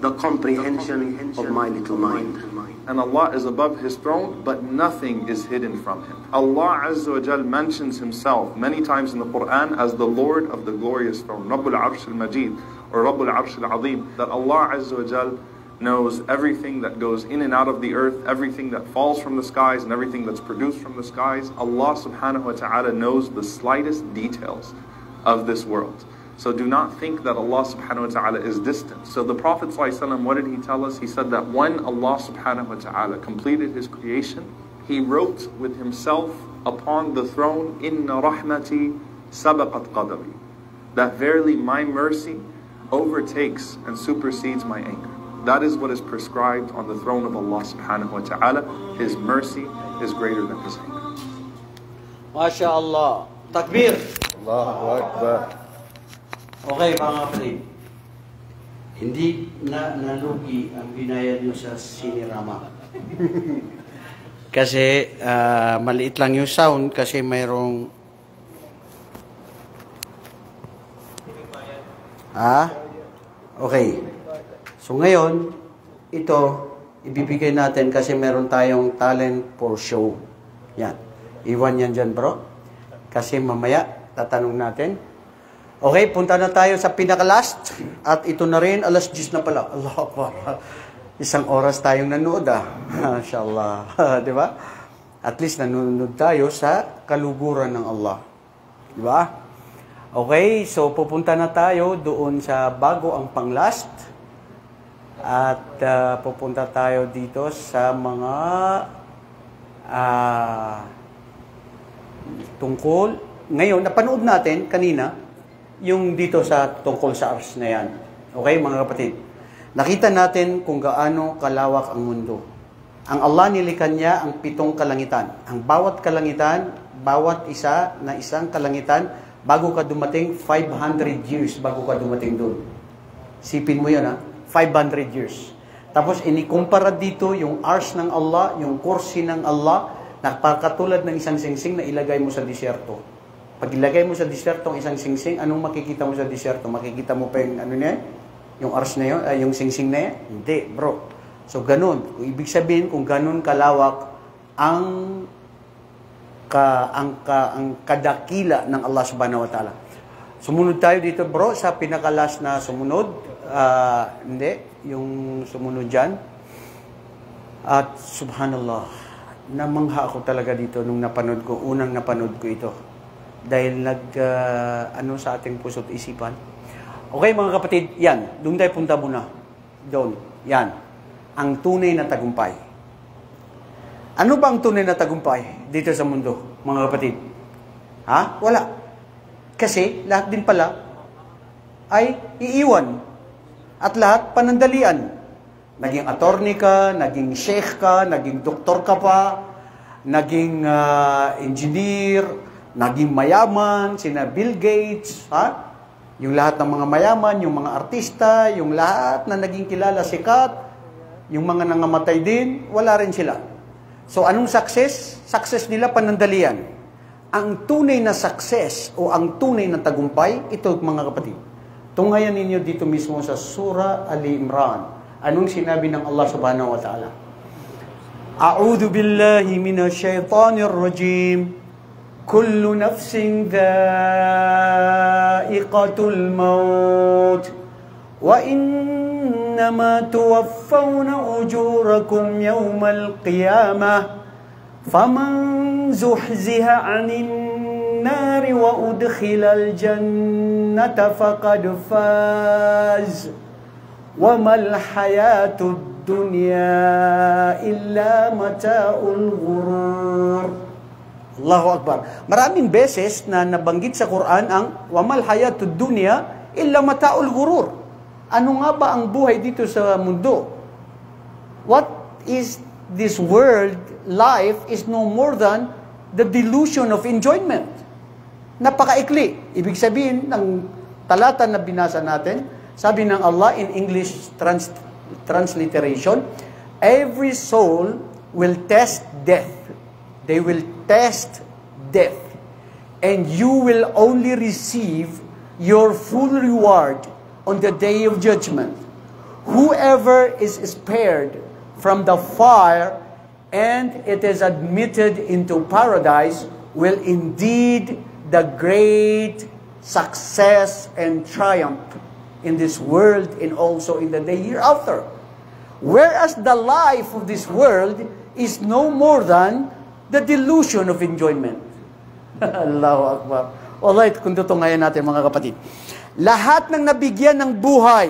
the comprehension of my little mind. And Allah is above His throne, but nothing is hidden from Him. Allah Azza wa Jal mentions Himself many times in the Quran as the Lord of the glorious throne, Rabbul Arsh al-Majid, or Rabbul Arsh al-Azim, that Allah Azza wa Jal knows everything that goes in and out of the earth, everything that falls from the skies and everything that's produced from the skies. Allah subhanahu wa ta'ala knows the slightest details of this world. So do not think that Allah subhanahu wa ta'ala is distant. So the Prophet ﷺ, what did he tell us? He said that when Allah subhanahu wa ta'ala completed his creation, he wrote with himself upon the throne, Inna rahmati sabaqat qadabi. That verily my mercy overtakes and supersedes my anger. That is what is prescribed on the throne of Allah subhanahu wa ta'ala. His mercy is greater than his anger. MashaAllah. Takbir. Allahu Akbar. Okay, mga kapatid. Hindi nalugi ang binayad nyo sa sinirama. Kasi maliit lang yung sound kasi mayroong okay. So ngayon, ito ibibigay natin kasi meron tayong talent for show. Yan. Iwan yan dyan, bro. Kasi mamaya tatanong natin. Okay, punta na tayo sa pinaka-last. At ito na rin, alas 10 na pala. Allah Akbar. Isang oras tayong nanood Mashallah. Di ba? At least nanonood tayo sa kaluguran ng Allah. Di ba? Okay, so pupunta na tayo doon sa bago ang pang-last. At pupunta tayo dito sa mga tungkol. Ngayon, napanood natin kanina yung dito sa tungkol sa ars na yan. Okay, mga kapatid? Nakita natin kung gaano kalawak ang mundo. Ang Allah nilikha niya ang 7 kalangitan. Ang bawat kalangitan, bawat isa na isang kalangitan, bago ka dumating, 500 years bago ka dumating doon. Sipin mo yun, 500 years. Tapos, inikumpara dito yung ars ng Allah, yung kursi ng Allah, nakapakatulad ng isang singsing na ilagay mo sa disyerto. Pag ilagay mo sa disyerto ang isang singsing, anong makikita mo sa disyerto? Makikita mo pa yung ano niya? Yung ars na yun? Yung singsing na yan? Hindi, bro. So, ganun. Ibig sabihin, kung ganun kalawak ang kadakila ng Allah subhanahu wa ta'ala. Sumunod tayo dito, bro, sa pinakalas na sumunod. Hindi, yung sumunod dyan. At subhanallah, namangha ako talaga dito nung napanood ko, unang napanood ko ito. Dahil sa ating puso't isipan. Okay, mga kapatid, yan. Doon tayo punta muna. Doon. Yan. Ang tunay na tagumpay. Ano ba ang tunay na tagumpay dito sa mundo, mga kapatid? Wala. Kasi lahat din pala ay iiwan. At lahat panandalian. Naging attorney ka, naging sheikh ka, naging doktor ka pa, naging engineer, naging mayaman, sina Bill Gates, yung lahat ng mga mayaman, yung mga artista, yung lahat na naging kilala, sikat, yung mga nangamatay din, wala rin sila. So, anong success? Success nila panandalian. Ang tunay na success o ang tunay na tagumpay, ito mga kapatid. Tunghayan ninyo dito mismo sa Surah Ali Imran. Anong sinabi ng Allah subhanahu wa ta'ala? A'udhu billahi minash shaitanir rajim. Kullu nafsin dha'iqatul maut. Wa innama tuwaffawna ujurakum yawmal qiyamah. Faman zuhziha 'anil nari wa udkhilal jannata faqad faz. Wa mal hayatud dunya illa mata'ul ghurur. Allahu Akbar. Maraming beses na nabanggit sa Quran ang wamal hayatud dunya illa mata'ul ghurur. Ano nga ba ang buhay dito sa mundo? What is this world life is no more than the delusion of enjoyment. Napakaikli. Ibig sabihin ng talata na binasa natin, sabi ng Allah in English transliteration, every soul will test death. They will test death. And you will only receive your full reward on the day of judgment. Whoever is spared from the fire and it is admitted into paradise will indeed the great success and triumph in this world and also in the day hereafter. Whereas the life of this world is no more than the delusion of enjoyment. Allahu Akbar. Alright, kung tutunghayan natin mga kapatid. Lahat ng nabigyan ng buhay,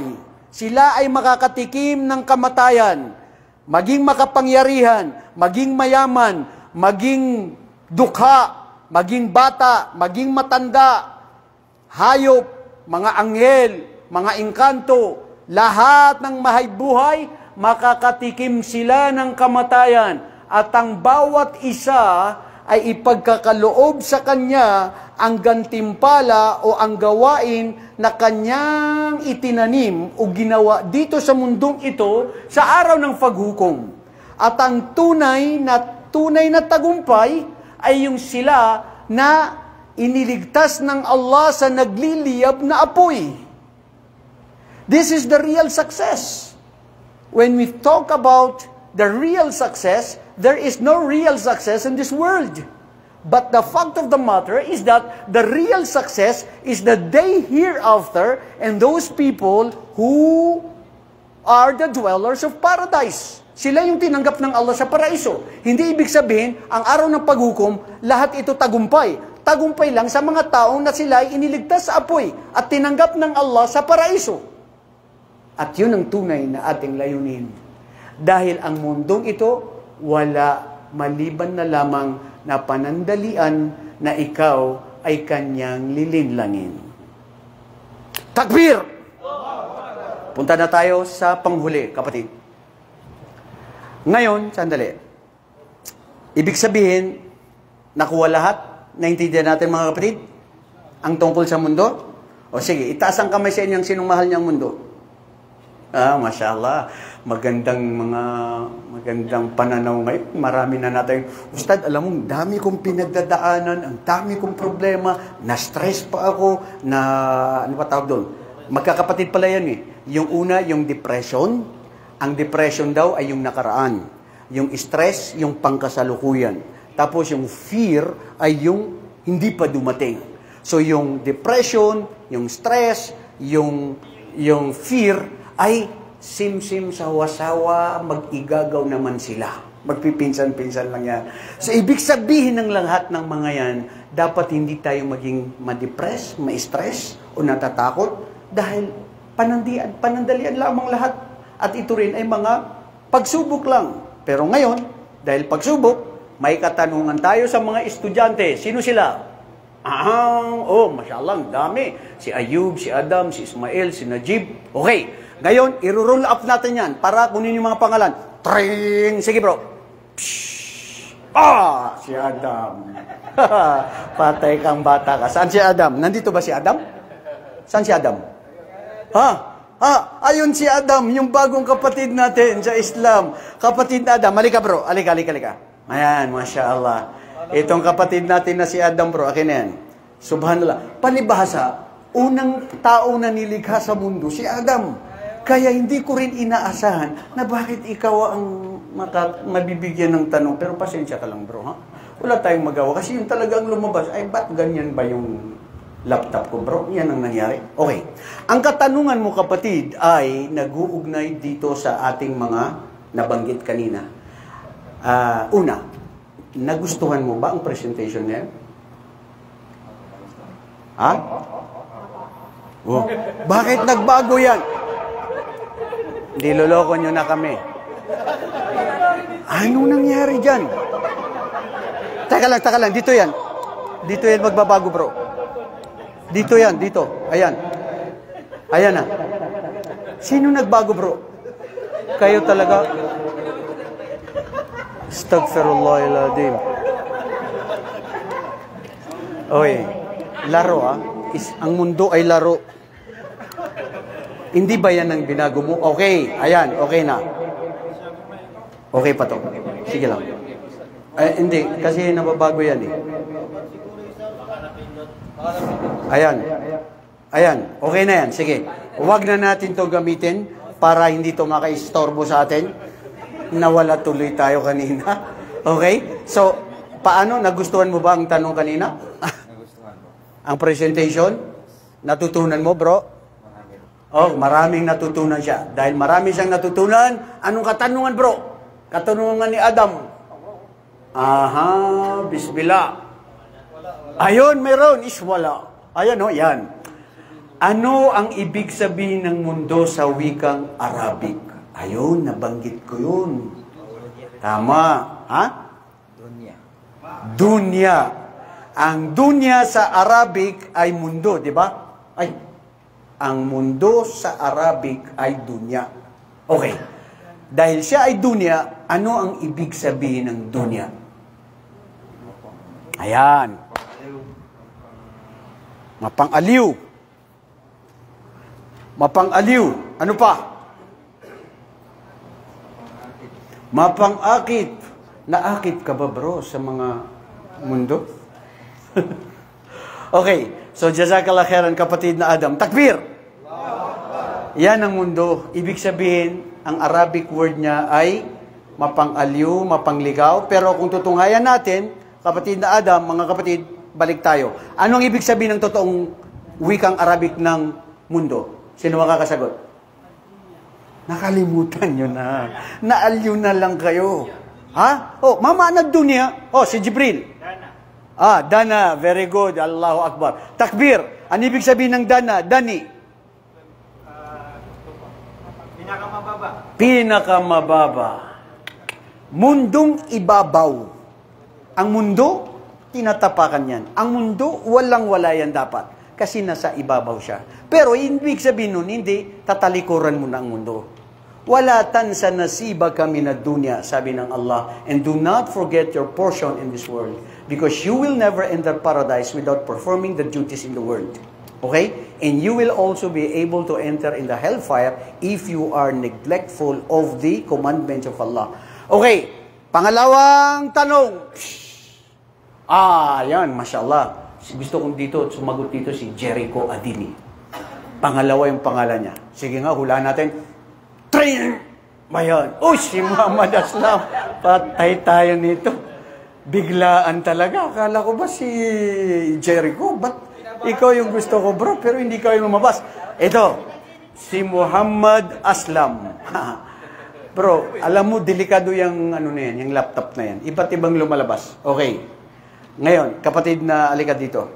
sila ay makakatikim ng kamatayan, maging makapangyarihan, maging mayaman, maging dukha, maging bata, maging matanda, hayop, mga anghel, mga engkanto, lahat ng mahay-buhay, makakatikim sila ng kamatayan. At ang bawat isa ay ipagkakaloob sa kanya ang gantimpala o ang gawain na kanyang itinanim o ginawa dito sa mundong ito sa araw ng paghukom. At ang tunay na tagumpay ay yung sila na iniligtas ng Allah sa nagliliyab na apoy. This is the real success. When we talk about the real success, there is no real success in this world. But the fact of the matter is that the real success is the day hereafter and those people who are the dwellers of paradise. Sila yung tinanggap ng Allah sa paraiso. Hindi ibig sabihin, ang araw ng paghukom, lahat ito tagumpay. Tagumpay lang sa mga taong na sila ay iniligtas sa apoy at tinanggap ng Allah sa paraiso. At yun ang tunay na ating layunin. Dahil ang mundong ito, wala maliban na lamang na panandalian na ikaw ay kanyang lilinlangin. Takbir! Punta na tayo sa panghuli, kapatid. Ngayon, sandali. Ibig sabihin, nakuha lahat, naintindihan natin mga kapatid, ang tungkol sa mundo? O sige, itaas ang kamay sa inyong sinong mahal niyang mundo. Mashallah. Magandang pananaw ngayon. Marami na natin. Ustad, alam mo, dami kong pinagdadaanan, ang dami kong problema, na-stress pa ako, ano pa tawag doon? Magkakapatid pala yan eh. Yung una, yung depression. Ang depression daw ay yung nakaraan. Yung stress, yung pangkasalukuyan. Tapos yung fear ay yung hindi pa dumating. So yung depression, yung stress, yung fear, ay sim-sim sawa-sawa, mag-igagaw naman sila. Magpipinsan-pinsan lang yan. So, ibig sabihin ng lahat ng mga yan, dapat hindi tayo maging ma-depress, ma-stress, o natatakot, dahil panandalian lamang lahat. At ito rin ay mga pagsubok lang. Pero ngayon, dahil pagsubok, may katanungan tayo sa mga estudyante. Sino sila? Mashallah, ang dami. Si Ayub, si Adam, si Ismail, si Najib. Okay. Ngayon, i-roll up natin yan para kunin yung mga pangalan. Tring! Sige bro. Si Adam. Patay kang bata ka. Saan si Adam? Nandito ba si Adam? Saan si Adam? Ayun si Adam, yung bagong kapatid natin sa Islam. Kapatid na Adam. Halika bro. Halika. Ayan, Masya Allah. Itong kapatid natin na si Adam bro. Akin na yan. Subhanallah. Palibhasa, unang tao na nilikha sa mundo, si Adam. Kaya hindi ko rin inaasahan na bakit ikaw ang mabibigyan ng tanong. Pero pasensya ka lang bro, ha? Wala tayong magawa. Kasi yung talagang lumabas, ay ba't ganyan ba yung laptop ko bro? Yan ang nangyari. Okay. Ang katanungan mo kapatid ay nag-uugnay dito sa ating mga nabanggit kanina. Una, nagustuhan mo ba ang presentation niya? Ha? Bakit nagbago yan? Niloloko nyo na kami. Ano nangyari dyan? Taka lang. Dito yan magbabago bro. Dito yan. Ayan na. Sino nagbago bro? Kayo talaga? Astaghfirullahaladzim. Okay. Laro ang mundo ay laro. Hindi ba yan ang binago mo? Okay. Ayan. Okay na. Okay pa to. Sige lang. Hindi. Kasi nababago yan eh. Ayan. Okay na yan. Sige. Huwag na natin to gamitin para hindi to makaistorbo sa atin. Nawala tuloy tayo kanina. Okay? So, paano? Nagustuhan mo ba ang tanong kanina? Ang presentation? Natutunan mo, bro? Maraming natutunan siya. Dahil marami siyang natutunan, anong katanungan, bro? Katanungan ni Adam. Bismillah. Ayun, meron. Wala. Ayan, yan. Ano ang ibig sabihin ng mundo sa wikang Arabic? Ayun, nabanggit ko yun. Tama. Ha? Dunya. Ang dunya sa Arabic ay mundo, di ba? Ay, ang mundo sa Arabic ay dunya. Okay. Dahil siya ay dunya, ano ang ibig sabihin ng dunya? Ayan. Mapang-aliw. Mapang-aliw. Ano pa? Mapang-akit. Naakit ka ba, bro, sa mga mundo? Okay. So, jazakallah khairan, kapatid na Adam. Takbir! Yan ang mundo. Ibig sabihin, ang Arabic word niya ay mapang-aliw, mapangligaw. Pero kung tutunghayan natin, kapatid na Adam, mga kapatid, balik tayo. Anong ibig sabihin ng totoong wikang Arabic ng mundo? Sino makakasagot? Nakalimutan nyo na. Naaliw na lang kayo. Ha? Oh, mama na dunya. Oh, si Jibril. Dana. Very good. Allahu Akbar. Takbir. Ano ibig sabihin ng Dana? Dani. Pinakamababa. Pinakamababa. Mundong ibabaw. Ang mundo, tinatapakan yan. Ang mundo, walang-wala yan dapat. Kasi nasa ibabaw siya. Pero ibig sabihin nun, hindi, tatalikuran mo na ang mundo. Wala tan sa nasiba kami na dunya, sabi ng Allah, and do not forget your portion in this world, because you will never enter paradise without performing the duties in the world. Okay? And you will also be able to enter in the hellfire if you are neglectful of the commandments of Allah. Okay, pangalawang tanong. Yan, mashallah. Gusto kong dito, sumagot dito si Jericho Adini. Pangalawa yung pangalan niya. Sige nga, hulaan natin. Train! Mayan. Si Muhammad Aslam. Patay tayo nito. Biglaan talaga. Akala ko ba si Jericho? Ba't ikaw yung gusto ko, bro? Pero hindi ka yung lumabas. Ito, si Muhammad Aslam. Bro, alam mo, delikado yung, yung laptop na yan. Iba't ibang lumalabas. Okay. Ngayon, kapatid na alika dito.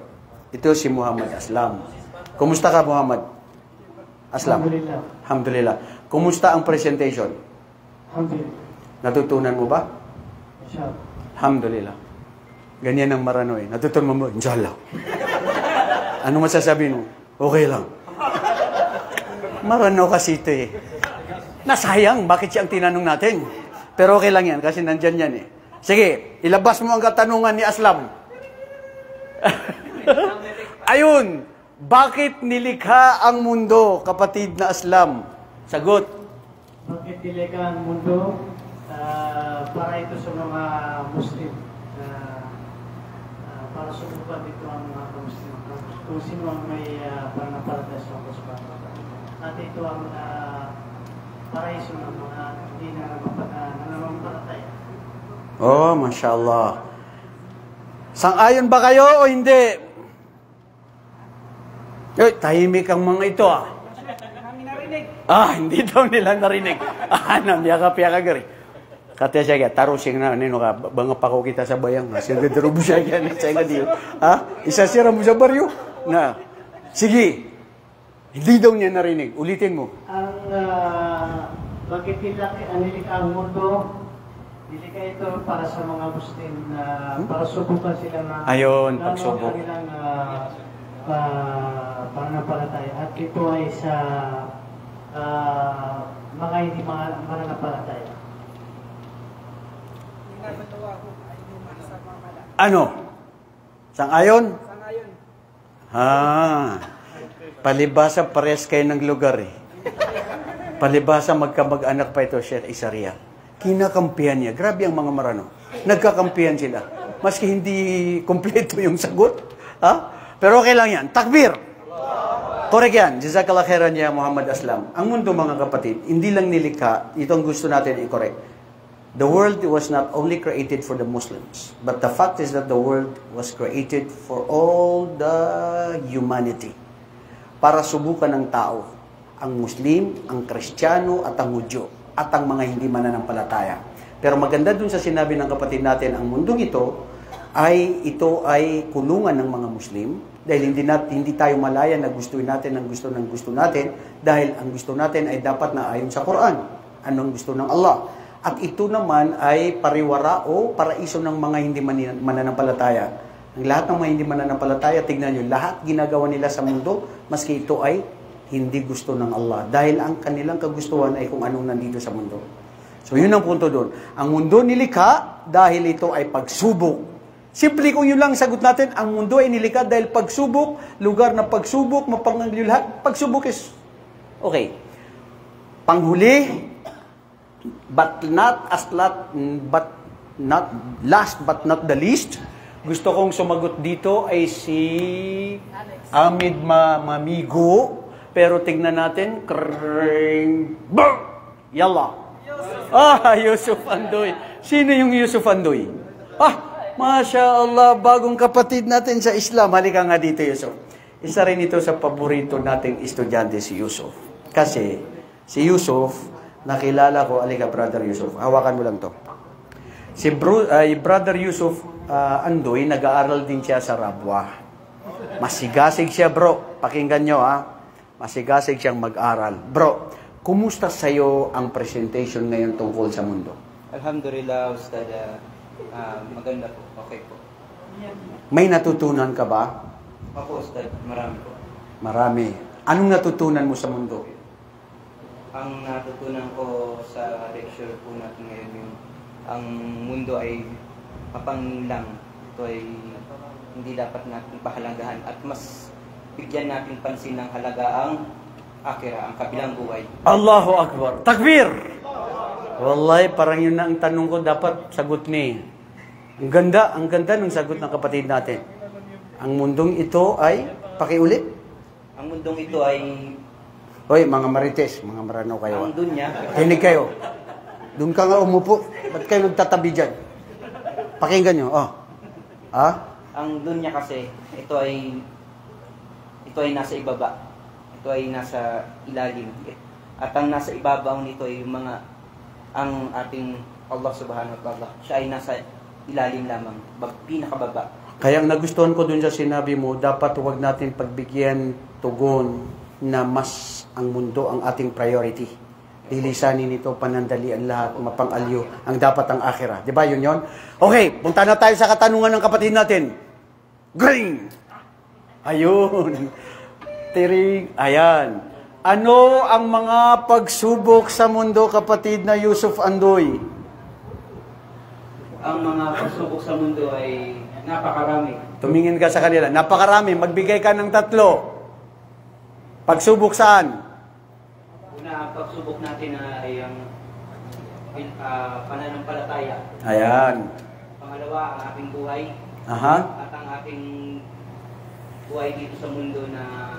Ito si Muhammad Aslam. Kumusta ka, Muhammad Aslam? Alhamdulillah. Alhamdulillah. Kumusta ang presentation? Alhamdulillah. Natutunan mo ba? Inshallah. Alhamdulillah. Ganyan ang Marano eh. Natutunan mo, inshallah. Ano masasabi mo? Okay lang. Marano kasi ito eh. Nasayang, bakit siya ang tinanong natin? Pero okay lang yan, kasi nandyan yan eh. Sige, ilabas mo ang katanungan ni Aslam. Ayun, bakit nilikha ang mundo, kapatid na Aslam? Sagot. Bakit nilikha ang mundo? Para ito sa mga Muslim. Para subukan dito ang mga Muslim. Kung sino ang may pananampalataya sa Allah subhanahu wa ta'ala. At ito ang paraiso ng mga hindi na nananampalataya. Oh, mashallah. Sang-ayon ba kayo o hindi? Tahimik ang mga ito ah. Hindi daw nila narinig. Namiyaka-piyaka gari. Kata siya kaya, taro siya na, nino ka, banga pa ko kita sa bayang. Siya gadarobo siya kaya, siya nga diyo. Isa siya mo sa baryo. Sige. Hindi daw niya narinig. Ulitin mo. Bakit nilikha ang mundo? Nilikha ito para sa mga Muslim na para subukan sila na ayun, pagsubok. Kanilang pananampalataya. At ito ay sa mga hindi mananampalataya. Ano? Sang-ayon? Sang-ayon. Palibasa pares kayo ng lugar eh. Palibasa magkamag-anak pa ito, Sheikh Isaria. Kinakampihan niya. Grabe ang mga Marano. Nagkakampihan sila. Maski hindi kompleto yung sagot. Pero okay lang yan. Takbir! Correct yan. Jazakallah khairan ya Muhammad Aslam. Ang mundo mga kapatid, hindi lang nilikha. Ito ang gusto natin i-correct. The world was not only created for the Muslims, but the fact is that the world was created for all the humanity. Para subukan ng tao. Ang Muslim, ang Kristiyano, at ang Hudyo. At ang mga hindi mananampalataya. Pero maganda dun sa sinabi ng kapatid natin, ang mundong ito ay ito ay kulungan ng mga Muslim dahil hindi tayo malaya na gustuin natin ang gusto natin dahil ang gusto natin ay dapat na ayon sa Quran. Anong gusto ng Allah? At ito naman ay pariwara o paraiso ng mga hindi mananampalataya. Ang lahat ng mga hindi mananampalataya, tignan nyo, lahat ginagawa nila sa mundo, maski ito ay hindi gusto ng Allah. Dahil ang kanilang kagustuhan ay kung anong nandito sa mundo. So yun ang punto doon. Ang mundo nilikha dahil ito ay pagsubok. Simple kung yun lang sagot natin, ang mundo ay nilikha dahil pagsubok, lugar na pagsubok, mapangangyo lahat, pagsubok is okay. Panghuli, but last but not the least, gusto kong sumagot dito ay si Amid Mamigo. Pero tignan natin. Yalla. Yusuf Andoy. Sino yung Yusuf Andoy? Masya Allah, bagong kapatid natin sa Islam. Halika nga dito, Yusuf. Isa rin ito sa paborito nating estudyante, si Yusuf. Kasi, si Yusuf, nakilala ko, halika, Brother Yusuf. Hawakan mo lang to. Si Brother Yusuf Andoy, nag-aaral din siya sa Rabwa. Masigasig siya, bro. Pakinggan nyo, Masigasig siyang mag-aral. Bro, kumusta sa'yo ang presentation ngayon tungkol sa mundo? Alhamdulillah, Ustad. Maganda po. Okay po. May natutunan ka ba? Ako, Ustad. Marami po. Marami. Anong natutunan mo sa mundo? Ang natutunan ko sa lecture po natin ngayon, ang mundo ay kapanglang. Ito ay hindi dapat natin pahalagahan at mas bigyan natin pansin ng halaga ang akhirah, ang kabilang buhay. Allahu Akbar. Takbir! Wallahi, parang yun na ang tanong ko, dapat sagot ni. Ang ganda ng sagot ng kapatid natin. Ang mundong ito ay, pakiulit? Ang mundong ito ay... Hoy, mga marites, mga maranaw kayo. Ang dunya... Tinig kayo. Doon ka nga umupo. Ba't kayo nagtatabi dyan? Pakinggan nyo. Ang dunya kasi, ito ay nasa ibaba. Ito ay nasa ilalim. At ang nasa ibabaw nito ay ang ating Allah subhanahu wa ta'ala. Siya ay nasa ilalim lamang. Pinakababa. Kaya ang nagustuhan ko dun sa sinabi mo, dapat huwag natin pagbigyan tugon na mas ang mundo ang ating priority. Dilisanin nito, panandalian lahat, mapang-alyo. Ang dapat ang akhirah. Di ba yun yun? Okay, punta na tayo sa katanungan ng kapatid natin. Green! Ayun. Tiring. Ayan. Ano ang mga pagsubok sa mundo, kapatid na Yusuf Andoy? Ang mga pagsubok sa mundo ay napakarami. Tumingin ka sa kanila. Napakarami. Magbigay ka ng 3. Pagsubok saan? Una, ang pagsubok natin ay ang pananampalataya. Ayan. Pangalawa, ang ating buhay. Aha. At ang ating buhay dito sa mundo na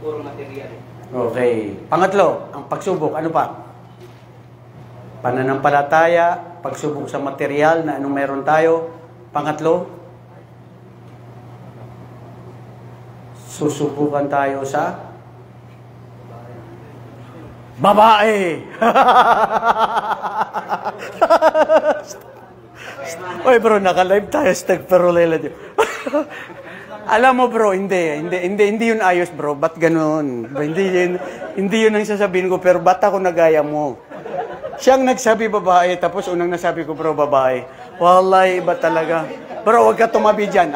puro material. Okay. Pangatlo, ang pagsubok. Ano pa? Pananampalataya, pagsubok sa material na anong meron tayo. Pangatlo, susubukan tayo sa babae. Oy bro, naka-live tayo. Stagperolela diyo. Alam mo bro, hindi yun ayos bro. Ba't ganun? Hindi yun ang sasabihin ko, pero ba't ako nagaya mo? Siyang nagsabi babae, tapos unang nasabi ko bro, babae. Wallahi, iba talaga. Bro, huwag ka tumabi dyan,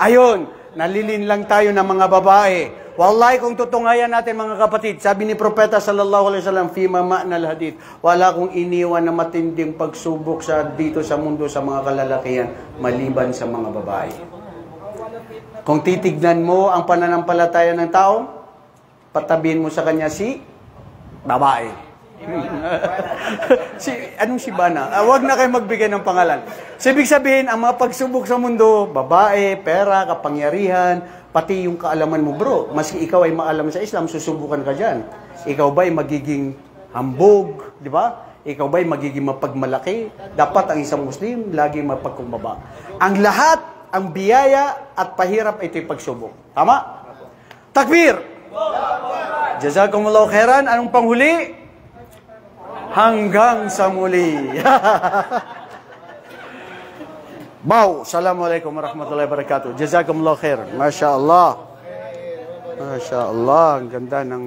Ayun, nalilin lang tayo ng mga babae. Wallahi, kung tutungayan natin mga kapatid, sabi ni Propeta sallallahu alaihi wasallam, fima ma'nal hadith, wala kong iniwan na matinding pagsubok dito sa mundo sa mga kalalakihan, maliban sa mga babae. Kung titignan mo ang pananampalataya ng tao, patabihin mo sa kanya si babae. Anong si Bana? Huwag na kayo magbigay ng pangalan. So, ibig sabihin, ang mga pagsubok sa mundo, babae, pera, kapangyarihan, pati yung kaalaman mo, bro. Maski ikaw ay maalam sa Islam, susubukan ka dyan. Ikaw ba ay magiging hambog, di ba? Ikaw ba ay magiging mapagmalaki? Dapat ang isang Muslim, lagi mapagkumbaba. Ang lahat, ang biyaya at pahirap ay ito'y pagsubok. Tama? Takbir! Jazakumullahu khairan. Anong panghuli? Hanggang sa muli. Bow, assalamualaikum warahmatullahi wabarakatuh. Jazakumullah khair. Masya Allah. Masya Allah, ang ganda ng